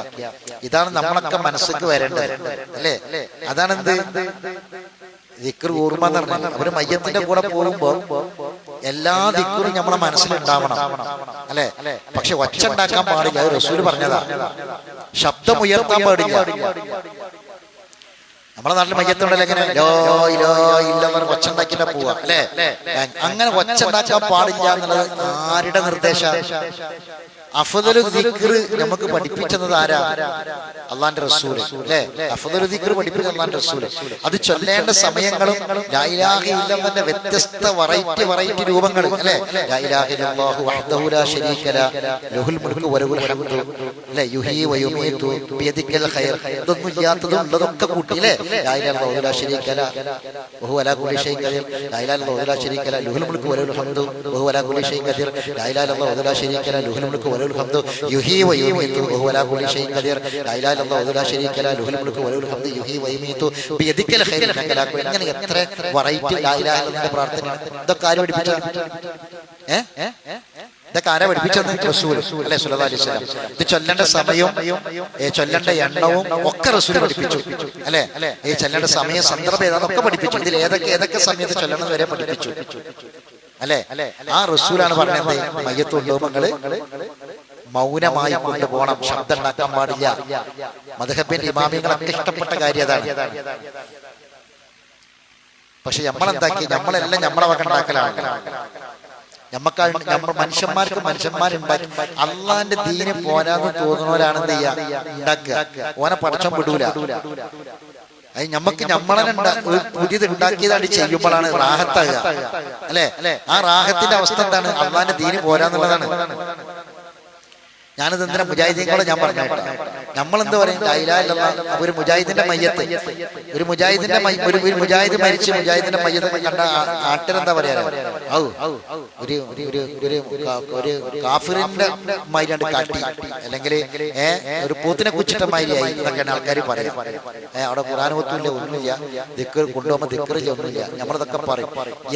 ഇതാണ് നമ്മളൊക്കെ മനസ്സിലേക്ക് വരേണ്ടത്, അല്ലെ? അതാണ് എന്ത് ദിക്ർ ഓർമ്മ എന്ന് പറഞ്ഞാൽ. അവര് മയ്യത്തിന്റെ കൂടെ പോകുമ്പോ എല്ലാ ദിക്റും നമ്മളെ മനസ്സിലുണ്ടാവണം, അല്ലെ? പക്ഷെ ഒച്ച ഉണ്ടാക്കാൻ പാടില്ല. അത് റസൂൽ പറഞ്ഞതാ. ശബ്ദം ഉയർത്താൻ പാടില്ല. നമ്മളെ നാട്ടിൽ മയ്യത്തുണ്ടല്ലോ എങ്ങനെ ഇല്ലെന്ന് ഒച്ച ഉണ്ടാക്കില്ല പോവാ, അല്ലെ? അങ്ങനെ ഒച്ച ഉണ്ടാക്കാൻ പാടില്ല എന്നുള്ളത് ആരുടെ നിർദ്ദേശം? അഫ്ദലു ദിക്ർ നമുക്ക് പഠിപ്പിച്ചത് ആരാ? അള്ളാന്റെ റസൂൽ, അല്ലെ? അഫ്ദലു ദിക്ർ പഠിപ്പിച്ചത് അള്ളാന്റെ റസൂൽ. അത് ചൊല്ലേണ്ട സമയങ്ങളും ലാ ഇലാഹ ഇല്ലല്ലാഹ് വ്യത്യസ്ത വെറൈറ്റി രൂപങ്ങൾ, അല്ലെ? ലാ ഇലാഹ ഇല്ലല്ലാഹു വഹ്ദഹു ലാ ശരീക ലഹു ലഹുൽ മുൽക്കു വലഹുൽ ഹംദു, അല്ലെ? യുഹീ വയുമീതു ബിയദിക്കൽ ഖൈർ. ഇതൊന്നും ഇല്ലാത്തതും ഉള്ളതൊക്കെ കൂട്ടി, അല്ലെ? ലാ ഇലാഹ ഇല്ലല്ലാഹു ലാ ശരീക ലഹു വഹുവ അലാ കുല്ലി ഷൈഇൻ ഖദീർ. ലാ ഇലാഹ ഇല്ലല്ലാഹു ലാ ശരീക ലഹു ലഹുൽ മുൽക്കു വലഹുൽ ഹംദു വഹുവ അലാ കുല്ലി ഷൈഇൻ ഖദീർ. ലാ ഇലാഹ ഇല്ലല്ലാഹു ലാ ശരീക ലഹു ലഹുൽ മുൽക്കു വലഹുൽ ഹംദു യുഹീ വയുമീതു വഹുവ അലാ കുല്ലി ഷൈഇൻ ഖദീർ. ലാ ഇലാഹ ഇല്ലല്ലാഹു ലാ ശരീക ലഹു ലഹുൽ മുൽക്കു വലഹുൽ ഹംദു യുഹീ വയുമീതു ബിയദിക്കൽ ഖൈർ. ഇങ്ങനെ എത്ര വെറൈറ്റി ലാ ഇലാഹ ഇല്ലല്ലാഹുവിന്റെ പ്രാർത്ഥനയാണ്. ഇതൊക്കെ ആര് പഠിപ്പിച്ച? ഇതൊക്കെ ആരാ പഠിപ്പിച്ചത്? റസൂൽ, അല്ലെ? സ്വല്ലല്ലാഹു അലൈഹി വസല്ലം. ഇത് ചൊല്ലേണ്ട സമയവും ചൊല്ലേണ്ട എണ്ണവും ഒക്കെ റസൂൽ പഠിപ്പിച്ചു, അല്ലെ? ഈ ചൊല്ലേണ്ട സമയ സന്ദർഭം ഏതാന്നൊക്കെ പഠിപ്പിച്ചു. ഇതിൽ ഏതൊക്കെ സമയത്ത് ചൊല്ലണം വരെ പഠിപ്പിച്ചു, അല്ലെ? ആ റസൂലാണ് പറഞ്ഞത് മയ്യത്ത് ഉള്ളോമങ്ങള് മൗനമായി കൊണ്ടുപോകണം, ശബ്ദം ഉണ്ടാക്കാൻ പാടില്ല. മദ്ഹബിന്റെ ഇമാമികളൊക്കെ ഇഷ്ടപ്പെട്ട കാര്യം അതാണ്. പക്ഷെ നമ്മളെന്താക്കി? നമ്മളെല്ലാം നമ്മളെ വക ഉണ്ടാക്കലാണ്. നമ്മൾ മനുഷ്യന്മാരുണ്ടാക്കി അള്ളാന്റെ ദീന് പോരാന്ന് തോന്നുന്നവരാണ് എന്ത് ചെയ്യുക, ഉണ്ടാക്കുക. ഓനെ പടച്ചം വിടൂല. അത് നമുക്ക് നമ്മളെ പുതിയത് ഉണ്ടാക്കിയതായിട്ട് ചെയ്യുമ്പോഴാണ് റാഹത്താകുക, അല്ലെ? ആ റാഹത്തിന്റെ അവസ്ഥ എന്താണ്? അള്ളാന്റെ ദീന് പോരാന്നുള്ളതാണ്. ഞാനിത് എന്തിനാ മുജാഹിദീങ്ങളെ ഞാൻ പറഞ്ഞേട്ടെ. നമ്മളെന്ത് പറയും? ലാ ഇലാഹ ഇല്ലല്ലാഹ്. ഒരു മുജാഹിദിന്റെ മയ്യത്ത്, ഒരു മുജാഹിദ് മരിച്ച് മുജാഹിദിന്റെ മയ്യത്ത് കണ്ട ആട്ടിനെന്താ പറയാ? ഒരു കാഫിറിന്റെ മാതിരിയാണ്ട് കാട്ടി, അല്ലെങ്കിൽ ഒരു പൂത്തിനെ കുച്ചിട്ട മാതിരിയായി എന്നൊക്കെയാണ് ആൾക്കാർ പറയാം. അവിടെ ഖുർആനൊന്നുമില്ല, ഒന്നുമില്ല, ദിക്ർ കൊണ്ടുപോകുമ്പോൾ ദിക്റില്ല, ഒന്നുമില്ല. നമ്മളതൊക്കെ പറയും.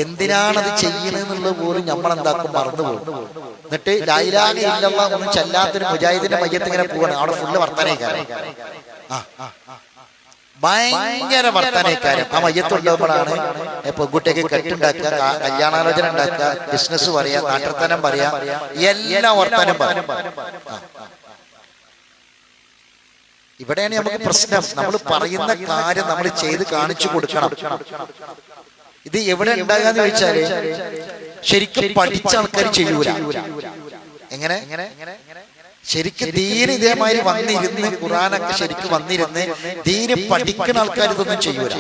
എന്തിനാണത് ചെയ്യുന്നതെന്നുള്ളത് പോലും നമ്മളെന്താക്കും, മറന്നുപോകും. എന്നിട്ട് ലാ ഇലാഹ ഇല്ലല്ലാഹ് ഒന്നും ചെല്ലാത്തൊരു മുജാഹിദിന്റെ മയ്യത്ത് ഇങ്ങനെ പോവാണ്. അവിടെ ഫുള്ള് വർത്തനേക്കാരം, ഭയങ്കര വർത്തനേക്കാരം. ആ മയ്യത്തുണ്ടാകുമ്പോഴാണ് പെൺകുട്ടിക്ക് കെട്ടുണ്ടാക്കുക, കല്യാണാലോചന ഉണ്ടാക്കുക, ബിസിനസ് പറയാ, നാട്ടിർത്തനം പറയാ, എല്ലാം വർത്തനം പറയും. ഇവിടെയാണ് നമുക്ക് പ്രശ്നം. നമ്മൾ പറയുന്ന കാര്യം നമ്മൾ ചെയ്ത് കാണിച്ചു കൊടുക്കണം. ഇത് എവിടെ ഉണ്ടാകാന്ന് ചോദിച്ചാല് ശരിക്കും പഠിച്ച ആൾക്കാർ ചെയ്യൂല. എങ്ങനെ? ശരിക്കും ദീന് ഇതേമാതിരി വന്നിരുന്ന് ഖുർആനൊക്കെ ശരിക്കും വന്നിരുന്ന് ദീന് പഠിക്കുന്ന ആൾക്കാർ ഇതൊന്നും ചെയ്യൂല.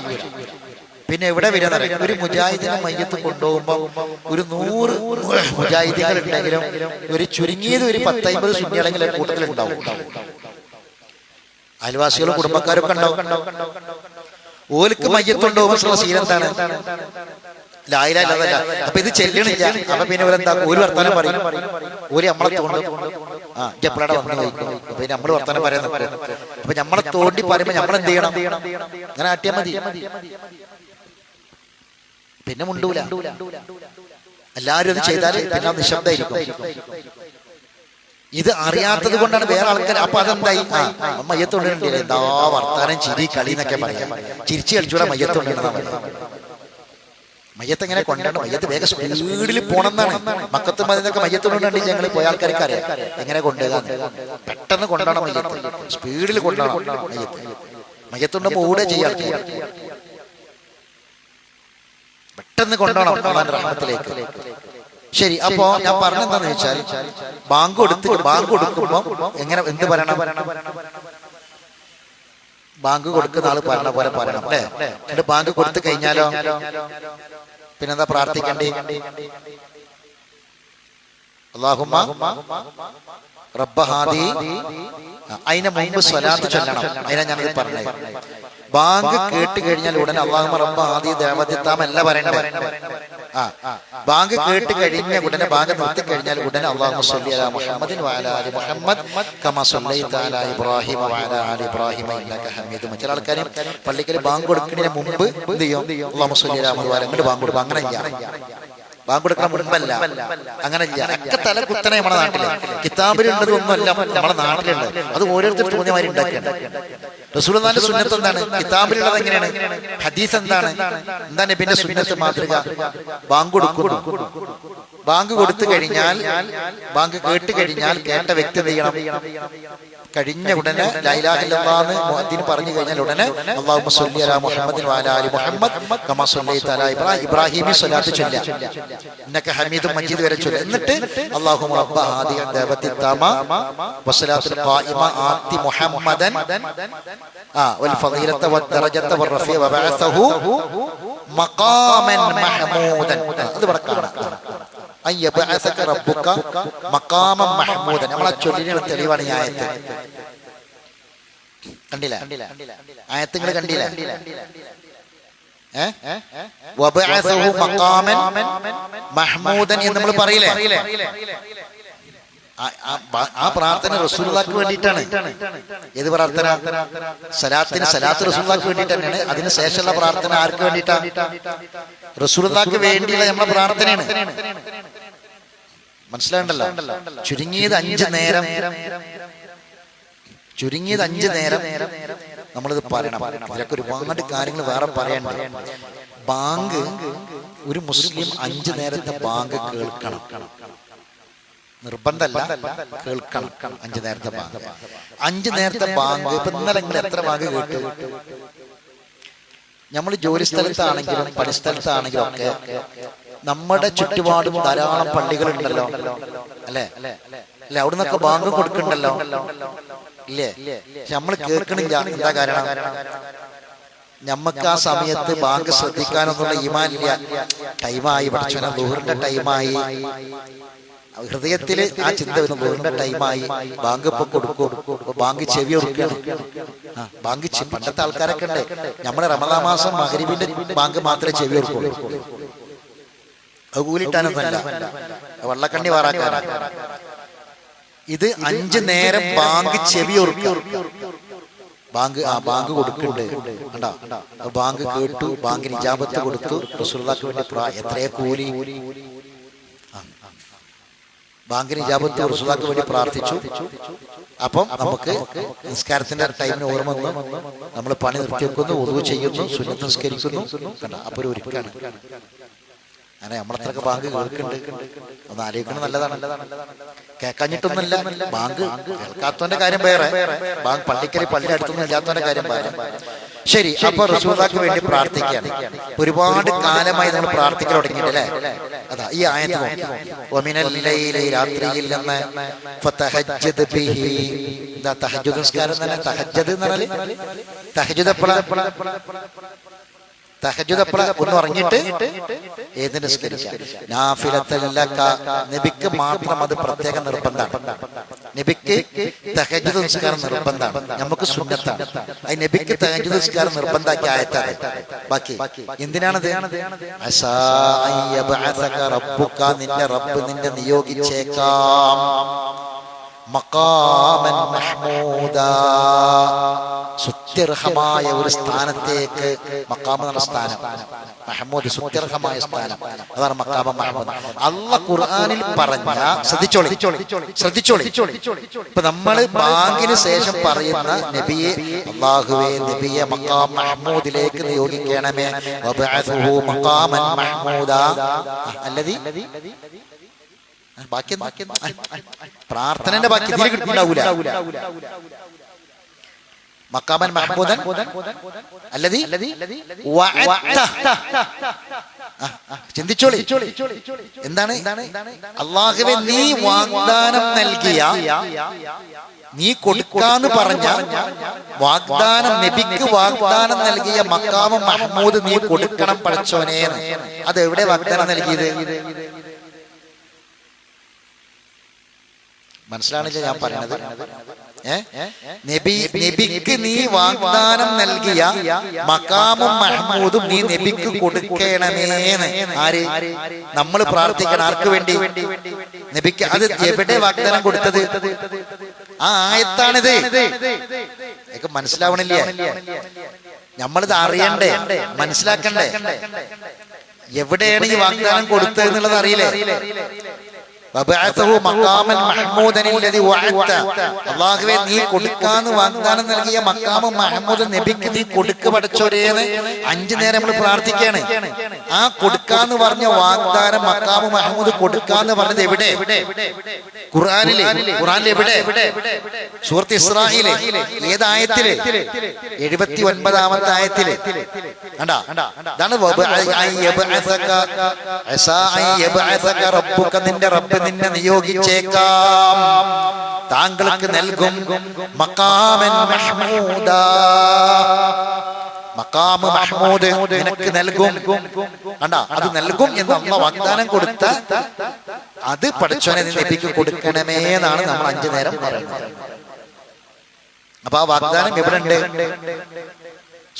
പിന്നെ എവിടെ വരുന്നത്? ഒരു മുജാഹിദിനെ മയ്യത്ത് കൊണ്ടുപോകുമ്പോൾ ഒരു 100 മുജാഹിദികൾ ഉണ്ടെങ്കിലും ഒരു ചുരുങ്ങിയത് ഒരു 10-50 സുന്നികളെങ്കിലും കൂട്ടത്തിൽ ഉണ്ടാവും. അയൽവാസികളും കുടുംബക്കാരൊക്കെ ഉണ്ടാവും. ഓൽക്ക് മയ്യത്തുണ്ടാവുമ്പോൾ സീൻ എന്താണ്? ലാ ഇലാഹ ഇല്ലല്ലാഹ്. അപ്പൊ ഇത് ചെല്ലണില്ല. അപ്പൊ പിന്നെ ഓരെന്താ? ഒരു വർത്താനം പറയും. ഓര് നമ്മളെ തോണ്ടി എപ്പോഴാണ് വന്നു ചോദിക്കും. പിന്നെ നമ്മള് വർത്താനം പറയാൻ നിൽക്കും. അപ്പൊ നമ്മളെ തോണ്ടി പറയുമ്പോ നമ്മളെന്ത് ചെയ്യണം? അങ്ങനെ ആട്ടിയാ മതി, പിന്നെ മുണ്ടൂല. എല്ലാരും അത് ചെയ്താൽ പിന്നെ നിശബ്ദമായിരിക്കും. ഇത് അറിയാത്തത് കൊണ്ടാണ് വേറെ ആൾക്കാർ. അപ്പൊ അതെന്തായി? മയ്യത്തുണ്ടില്ലേ, എന്താ വർത്താനം, ചിരി, കളി എന്നൊക്കെ പറയാം. ചിരിച്ചു കളിച്ചൂടെ മയ്യത്തുണ്ടെന്നാ പറയാം. മയ്യത്ത് എങ്ങനെ കൊണ്ടാണ്? മയ്യത്ത് വേഗം സ്പീഡിൽ പോണെന്നാണ്. മക്കത്തും അതിനൊക്കെ മയ്യത്തുണ്ടെങ്കിൽ ഞങ്ങൾ പോയ ആൾക്കാർക്ക് അറിയാം എങ്ങനെ കൊണ്ടുപോകാൻ. പെട്ടെന്ന് കൊണ്ടാണ് മയ്യത്ത്, സ്പീഡിൽ കൊണ്ടാണ് മയ്യത്ത്. മയ്യത്തുണ്ടപ്പോ ഓടെ ചെയ്യാൻ പെട്ടെന്ന് കൊണ്ടാണോ അള്ളാന്റെ റഹ്മത്തിലേക്ക്. ശരി, അപ്പോ ഞാൻ പറഞ്ഞെന്താന്ന് വെച്ചാൽ ബാങ്ക് കൊടുക്കുമ്പോ എങ്ങനെ എന്ത് പറയണം? ബാങ്ക് കൊടുക്കുന്ന ആള് പറഞ്ഞ പോലെ പറയണം, അല്ലേ? എന്നിട്ട് ബാങ്ക് കൊടുത്തു കഴിഞ്ഞാലോ പിന്നെന്താ പ്രാർത്ഥിക്കണ്ടേ? അല്ലാഹുമ്മ റബ്ബ ഹാദി. അതിന് മുമ്പ് സ്വലാത്ത് ചൊല്ലണം. അതിനാ ഞാനത് പറഞ്ഞത്. ബാങ്ക് കേട്ട് കഴിഞ്ഞാൽ ഉടനെ അല്ലാഹുമ്മ റബ്ബ ഹാദി ദേവതിത്താമല്ല പറയണ്ടേ. ബാങ്ക് കേട്ട് കഴിഞ്ഞ ഉടനെ, ബാങ്ക് നിർത്തി കഴിഞ്ഞാൽ ഉടനെ അല്ലാഹുമ്മ സ്വല്ലി അലാ മുഹമ്മദിൻ വഅലാ ആലി മുഹമ്മദ് കമാ സ്വല്ലൈത അലാ ഇബ്രാഹിം വഅലാ ആലി ഇബ്രാഹിം ഇന്നക ഹമീദും മജീദ്. ചില ആൾക്കാർ പള്ളിക്കൽ ബാങ്ക് കൊടുക്കുന്നതിന് മുമ്പ് എന്ത് ചെയ്യും? അല്ലാഹുമ്മ സ്വല്ലി അലാ മുഹമ്മദ് അങ്ങോട്ട് ബാങ്ക് കൊടുക്കും. അങ്ങനെ ഇല്ല. ബാങ്ക് കൊടുക്കണം മുൻപല്ല, അങ്ങനെ ഇല്ല. ഒക്കെ തല കുത്തനെ നമ്മുടെ നാട്ടില് കിതാബിലുള്ളതൊന്നുമല്ല നമ്മുടെ നാട്ടിലുണ്ട്. അത് ഓരോരുത്തർ തോന്നിയമാതിരി ഉണ്ടാക്കിയാണ്. റസൂലുള്ളാഹിന്റെ സുന്നത്ത് എന്താണ്? കിതാബിലുള്ളത് എങ്ങനെയാണ്? ഹദീസ് എന്താണ്? എന്താണ് നബിയുടെ സുന്നത്ത് മാതൃക? ബാങ്ക് കൊടുക്കുന്നു. ബാങ്ക് കൊടുത്തു കഴിഞ്ഞാൽ, ബാങ്ക് കേട്ട് കഴിഞ്ഞാൽ കേട്ട വ്യക്തി എന്ത് ചെയ്യണം? കഴിഞ്ഞ ഉടനെ ലാ ഇലാഹ ഇല്ലല്ലാഹ് മുഅദ്ദിൻ പറഞ്ഞു കഴിഞ്ഞാൽ ഉടനെ അല്ലാഹുമ്മ സ്വല്ലി അലാ മുഹമ്മദിൻ വഅലാ ആലി മുഹമ്മദ് കമാ സ്വല്ലൈത അലാ ഇബ്രാഹിമി സ്വലാത്ത് ചൊല്ലുക. ഇന്നക ഹമീദും മജീദ് വരെ ചൊല്ലുക. എന്നിട്ട് അല്ലാഹുമ്മ റബ്ബ ഹാദിഹി ദഅവതി തമ വസ്സലാത്തുൽ ഖായിമ ആതി മുഹമ്മദൻ വൽ ഫളീലത വദ്ദറജത വറഫീ വബഅസഹു മഖാമൻ മഹ്മൂദൻ. അത് വടക്കാണ്. അയ്യബഅസക റബ്ബുക മഖാമൻ മഹ്മൂദൻ. നമ്മളെ ചൊല്ലിനുള്ള തെളിവാണ് ഈ ആയത്ത്. കണ്ടില്ല? ആയത്ത് നിങ്ങൾ കണ്ടില്ല? വബഅസഹു മഖാമൻ മഹ്മൂദൻ എന്ന് നമ്മൾ പറയില്ലേ? ആ പ്രാർത്ഥന റസൂലുള്ളാഹിക്ക് വേണ്ടിയിട്ടാണ്. ഏത് പ്രാർത്ഥന? സലാത്തിന്, സലാത്ത് റസൂലുള്ളാഹിക്ക് വേണ്ടിയിട്ട് തന്നെയാണ്. അതിന് ശേഷമുള്ള പ്രാർത്ഥന ആർക്ക് വേണ്ടിയിട്ടാണ്? റസൂലുള്ളാഹിക്ക് വേണ്ടിയുള്ള നമ്മുടെ പ്രാർത്ഥനയാണ്. മനസ്സിലാണ്ടല്ലോ? ചുരുങ്ങിയത് 5 നേരം, ചുരുങ്ങിയത് 5 നേരം നമ്മളിത് പറയണം. ഇതിലൊക്കെ ഒരുപാട് കാര്യങ്ങൾ വേറെ പറയണ്ട. ബാങ്ക്, ഒരു മുസ്ലിം 5 നേരത്തെ ബാങ്ക് കേൾക്കണം. നിർബന്ധമല്ല, കേൾക്കണം. 5 നേരത്തെ ബാങ്ക്. 5 നേരത്തെ ബാങ്ക്. ഇപ്പൊ ഇന്നലെ നിങ്ങൾ എത്ര ബാങ്ക് കേട്ടു? നമ്മൾ ജോലി സ്ഥലത്താണെങ്കിലും പണിസ്ഥലത്താണെങ്കിലും ഒക്കെ നമ്മുടെ ചുറ്റുപാടും ധാരാളം പള്ളികളുണ്ടല്ലോ അല്ലേ? അല്ലെ? അവിടെ നിന്നൊക്കെ ബാങ്ക് കൊടുക്കണ്ടല്ലോ ഇല്ലേ? നമ്മൾ കേൾക്കണില്ല. എന്താ കാരണം? ഞമ്മക്ക് ആ സമയത്ത് ബാങ്ക് ശ്രദ്ധിക്കാനൊന്നുള്ള ഈമാനില്ല. ടൈമായി, പഠിച്ചോനെ ദുഹറിന്റെ ടൈമായി, ഹൃദയത്തില് ആ ചിന്ത വരുന്നു, ദുഹറിന്റെ ടൈമായി, ബാങ്ക് ഇപ്പൊ കൊടുക്കും, ബാങ്ക് ചെവി കൊടുക്കണം. ബാങ്ക് പണ്ടത്തെ ആൾക്കാരൊക്കെ ഉണ്ട്, നമ്മുടെ റമദാൻ മാസം മഗ്‌രിബിന്റെ ബാങ്ക് മാത്രമേ ചെവി കൊടുക്കുള്ളൂ. അത് കൂലിട്ടാനൊന്നല്ല, വള്ളക്കണ്ണി വാറാക്കാനാണ്. ഇത് 5 നേരം ബാങ്ക് ചെവി കൊടുക്കും. ബാങ്ക് കൊടുക്കുന്നുണ്ട് കണ്ടാ? ബാങ്ക് കേട്ടു, ബാങ്കിന് ഇജാബത്ത് കൊടുത്തു, റസൂലുള്ളാഹിക്ക് വേണ്ടി എത്രയോ കൂലി. ബാങ്കിന് ഇജാബത്ത്, റസൂലുള്ളാഹിക്ക് വേണ്ടി പ്രാർത്ഥിച്ചു. അപ്പം നമുക്ക് നിസ്കാരത്തിന്റെ ടൈമിന് ഓർമ്മ വന്നു, നമ്മൾ പണി നിർത്തി വെക്കുന്നു, ഉദു ചെയ്യുന്നു, സുന്നത്ത് നിസ്കരിക്കുന്നു. കണ്ടാ? അപ്പൊ ഒരു ഒരുക്കാണ്. അങ്ങനെ നമ്മളത്രയൊക്കെ ബാങ്ക് കേൾക്കുന്നുണ്ട്. ഒന്ന് ആലോചിക്കണം, നല്ലതാണ്. കേൾക്കാഞ്ഞിട്ടൊന്നുമില്ല, ബാങ്ക് കേൾക്കാത്തവന്റെ കാര്യം വേറെ, ബാങ്ക് പള്ളിക്കൽ പള്ളി അടുത്തൊന്നും ഇല്ലാത്തവന്റെ കാര്യം വേറെ. ശരി, അപ്പൊ റസൂലുള്ളാഹിക്ക് വേണ്ടി പ്രാർത്ഥിക്കുകയാണ്. ഒരുപാട് കാലമായി നമ്മൾ പ്രാർത്ഥിക്കാൻ തുടങ്ങിയിട്ടല്ലേ? അതാ ഈ ആയത്ത് നോക്കി, വമിനൽ ലൈലി, രാത്രിയിൽ നിന്ന്, ഫതഹജ്ജദ് ബിഹി. എന്താ തഹജ്ജുദ് നിസ്കാരം തന്നെ? തഹജ്ജദ് എന്ന് പറഞ്ഞാൽ തഹജ്ജുദ് എപ്പോഴാ? തഹജ്ജുദ് എപ്പോഴാ? ഒന്ന് ഉറങ്ങിയിട്ട് ഏത് നിസ്കരിക്കാം. നബിക്ക് മാത്രം അത് പ്രത്യേക നിർബന്ധമാണ്. നബിക്ക് തഹജ്ജുദ് നിസ്കാരം നിർബന്ധമാണ്, നമുക്ക് സുന്നത്താണ്. അത് നബിക്ക് തഹജ്ജുദ് നിസ്കാരം നിർബന്ധമാക്കിയ ആയത്താണ്. ബാക്കി എന്തിനാണത്? അസാ അൻ യബ്അസക റബ്ബുക, നിന്റെ റബ്ബ് നിന്നെ നിയോഗിച്ചേക്കാം മഖാമൻ മഹ്മൂദാ, സ്തുത്യർഹമായ ഒരു സ്ഥാനത്തേക്ക്. മഖാം എന്ന സ്ഥാനം, മഹ്മൂദ് സ്തുത്യർഹമായ സ്ഥാനം, അതാണ് മഖാമ മഹ്മൂദ്. അല്ലാഹ് ഖുർആനിൽ പറഞ്ഞ, ശ്രദ്ധിച്ചോളി. ഇപ്പൊ നമ്മള് ബാങ്കിന് ശേഷം പറയുന്ന നബിയെ, അല്ലാഹുവേ നബിയെ മഖാം മഹ്മൂദിലേക്ക് നിയോഗിക്കണമേ, വബഅസുഹു മഖാമൻ മഹ്മൂദാ അല്ലദി. ബാക്കി പ്രാർത്ഥനന്റെ ബാക്കി ഇതിൽ കിട്ടുന്നുണ്ടാവൂല. മഖാമൻ മഹ്മൂദൻ അല്ലദി വഅദത. ചിന്തിച്ചോളി, എന്താണ്? അല്ലാഹുവേ നീ വാഗ്ദാനം നൽകിയ, നീ കൊടുക്കാന്ന് പറഞ്ഞ വാഗ്ദാനം, നബിക്ക് വാഗ്ദാനം നൽകിയ മഖാമ മഹ്മൂദ് നീ കൊടുക്കണം പടച്ചോനേ. അത് എവിടെ വാഗ്ദാനം നൽകിയത്? മനസ്സിലാണില്ല ഞാൻ പറയുന്നത്? നബിക്ക് നീ വാഗ്ദാനം നൽകിയ മഖാമും മഹ്മൂദും നീ നബിക്ക് കൊടുക്കണമേന്ന്. ആര്? നമ്മൾ പ്രാർത്ഥിക്കണം. ആർക്ക് വേണ്ടി? നബിക്ക്. അത് എവിടെ വാഗ്ദാനം കൊടുത്തത്? ആ ആയത്താണിത്. മനസ്സിലാവണില്ലേ? നമ്മളിത് അറിയണ്ടേ, മനസ്സിലാക്കണ്ടേ? എവിടെയാണ് ഈ വാഗ്ദാനം കൊടുത്തത് എന്നുള്ളത് അറിയില്ലേ? അല്ലാഹുവേ നീ കൊടുക്കാന്ന് വാഗ്ദാനം നൽകിയ മഖാമ മഹ്മൂദ് നബിക്ക് നീ കൊടുക്ക് പടച്ചോരേന്ന് 5 നേരം നമ്മൾ പ്രാർത്ഥിക്കുകയാണ്. ആ കൊടുക്കാന്ന് പറഞ്ഞ വാഗ്ദാനം മഖാമ മഹ്മൂദ് കൊടുക്കാന്ന് പറഞ്ഞത് എവിടെ? ഖുർആനിൽ എവിടെ? സൂറത്ത് ഇസ്രാഈല് ഏതായത്തില്? 79ാമത്തെ ആയത്തില്. കണ്ടാ? ഇതാണ് നിന്റെ റബ്ബ് നിന്നെ നിയോഗിച്ചേക്കാം, താങ്കൾക്ക് നൽകും മഖാമൻ മഹ്മൂദാ, മഖാമ് മഹ്മൂദ് നിനക്ക് നൽകും. കണ്ടാ? അത് നൽകും എന്ന് അല്ലാഹു വാഗ്ദാനം കൊടുത്ത അത് പടച്ചോനെ നബിക്ക് കൊടുക്കണമേ എന്നാണ് നമ്മൾ 5 നേരം പറയുന്നത്. അപ്പൊ ആ വാഗ്ദാനം എവിടെ ഉണ്ട്?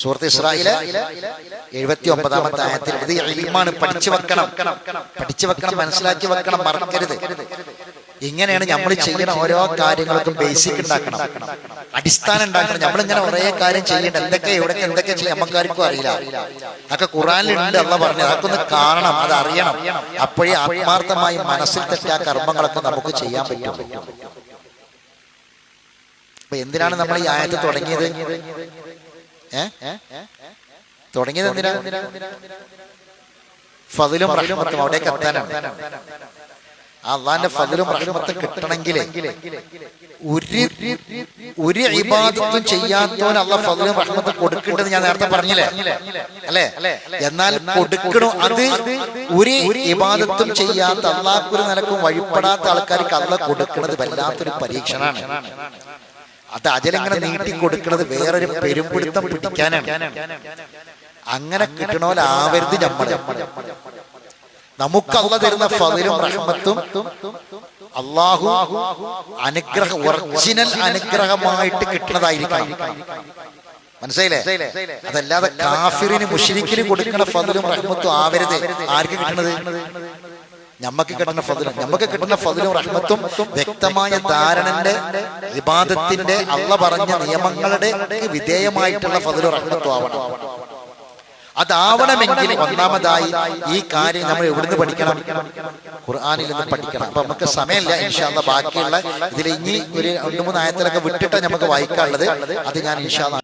സൂറത്ത് ഇസ്രാഈല് 79ാമത്തെ ആയത്തിൽ. ഇത് ഇൽമാണ്, പഠിച്ചു വെക്കണം, മനസ്സിലാക്കി വെക്കണം, മറക്കരുത്. ഇങ്ങനെയാണ് നമ്മൾ ചെയ്യുന്ന ഓരോ കാര്യങ്ങൾക്കും ബേസിക് ഉണ്ടാക്കണം, അടിസ്ഥാനം ഉണ്ടാക്കണം. നമ്മളിങ്ങനെ ഒരേ കാര്യം ചെയ്യേണ്ട, എന്തൊക്കെ ചെയ്യാം നമുക്കാർക്കും അറിയില്ല. അതൊക്കെ ഖുർആനിലുണ്ട്, അല്ലാഹു പറഞ്ഞത്. അതൊക്കെ ഒന്ന് കാണണം, അത് അറിയണം. അപ്പോഴേ ആത്മാർത്ഥമായി മനസ്സിൽ തെറ്റാ കർമ്മങ്ങളൊക്കെ നമുക്ക് ചെയ്യാൻ പറ്റും. അപ്പൊ എന്തിനാണ് നമ്മൾ ഈ ആയത്ത് തുടങ്ങിയത്? തുടങ്ങിയത് എന്തിനാ? ഫദ്ലും റഹ്മത്തും അവിടേക്ക് എത്താനാണ്. അള്ളാന്റെ ഫദ്ലും റഹ്മത്തും കിട്ടണമെങ്കിൽ ഒരു ഒരു ഇബാദത്തും ചെയ്യാത്തവൻ അള്ളാഹ് ഫദ്ലും റഹ്മത്തും കൊടുക്കേണ്ടത് ഞാൻ നേരത്തെ പറഞ്ഞില്ലേ അല്ലേ? എന്നാൽ കൊടുക്കണോ അത് ഒരു ഇബാദത്തും ചെയ്യാത്ത അള്ളാഹ്ക്കൊരു നിലക്കും വഴിപ്പെടാത്ത ആൾക്കാർക്ക് അള്ളാഹ് കൊടുക്കുന്നത് വല്ലാത്തൊരു പരീക്ഷണമാണ്. അത് അജലിങ്ങനെ നീട്ടി കൊടുക്കുന്നത് വേറൊരു പെരുമ്പിടുത്തം പിടിക്കാനാണ്. അങ്ങനെ കിട്ടണോലാവരുത് നമ്മള്. നമുക്ക് അള്ളാഹ് തരുന്ന ഫദ്ലും റഹ്മത്തും അള്ളാഹു അനുഗ്രഹം ഒറിജിനൽ അനുഗ്രഹമായിട്ട് കിട്ടുന്നതായിരിക്കണം. മനസ്സിലായില്ലേ? അതല്ലാതെ കാഫിറിന് മുശ്രിക്കിന് കൊടുക്കുന്ന ഫദ്ലും റഹ്മത്തും ആവരുത്. ആർക്ക് കിട്ടണത്? നമുക്ക് കിട്ടുന്ന ഫദ്ലും. നമുക്ക് കിട്ടുന്ന ഫദ്ലും റഹ്മത്തും വ്യക്തമായ ധാരണന്റെ ഇബാദത്തിന്റെ അള്ളാഹ് പറഞ്ഞ നിയമങ്ങളുടെ വിധേയമായിട്ടുള്ള ഫദ്ലും റഹ്മത്തും ആവണം. അതാവണമെങ്കിൽ ഒന്നാമതായി ഈ കാര്യം നമ്മൾ എവിടുന്ന് പഠിക്കണം? ഖുർആനിൽ നിന്ന് പഠിക്കണം. അപ്പൊ നമുക്ക് സമയമില്ല. ഇൻഷാ അല്ലാഹ് ബാക്കിയുള്ള ഇതിൽ ഇനി ഒരു 2-3 ആയത്തിലൊക്കെ വിട്ടിട്ട് നമുക്ക് വായിക്കാനുള്ളത് അത് ഞാൻ ഇൻഷാ അല്ലാഹ്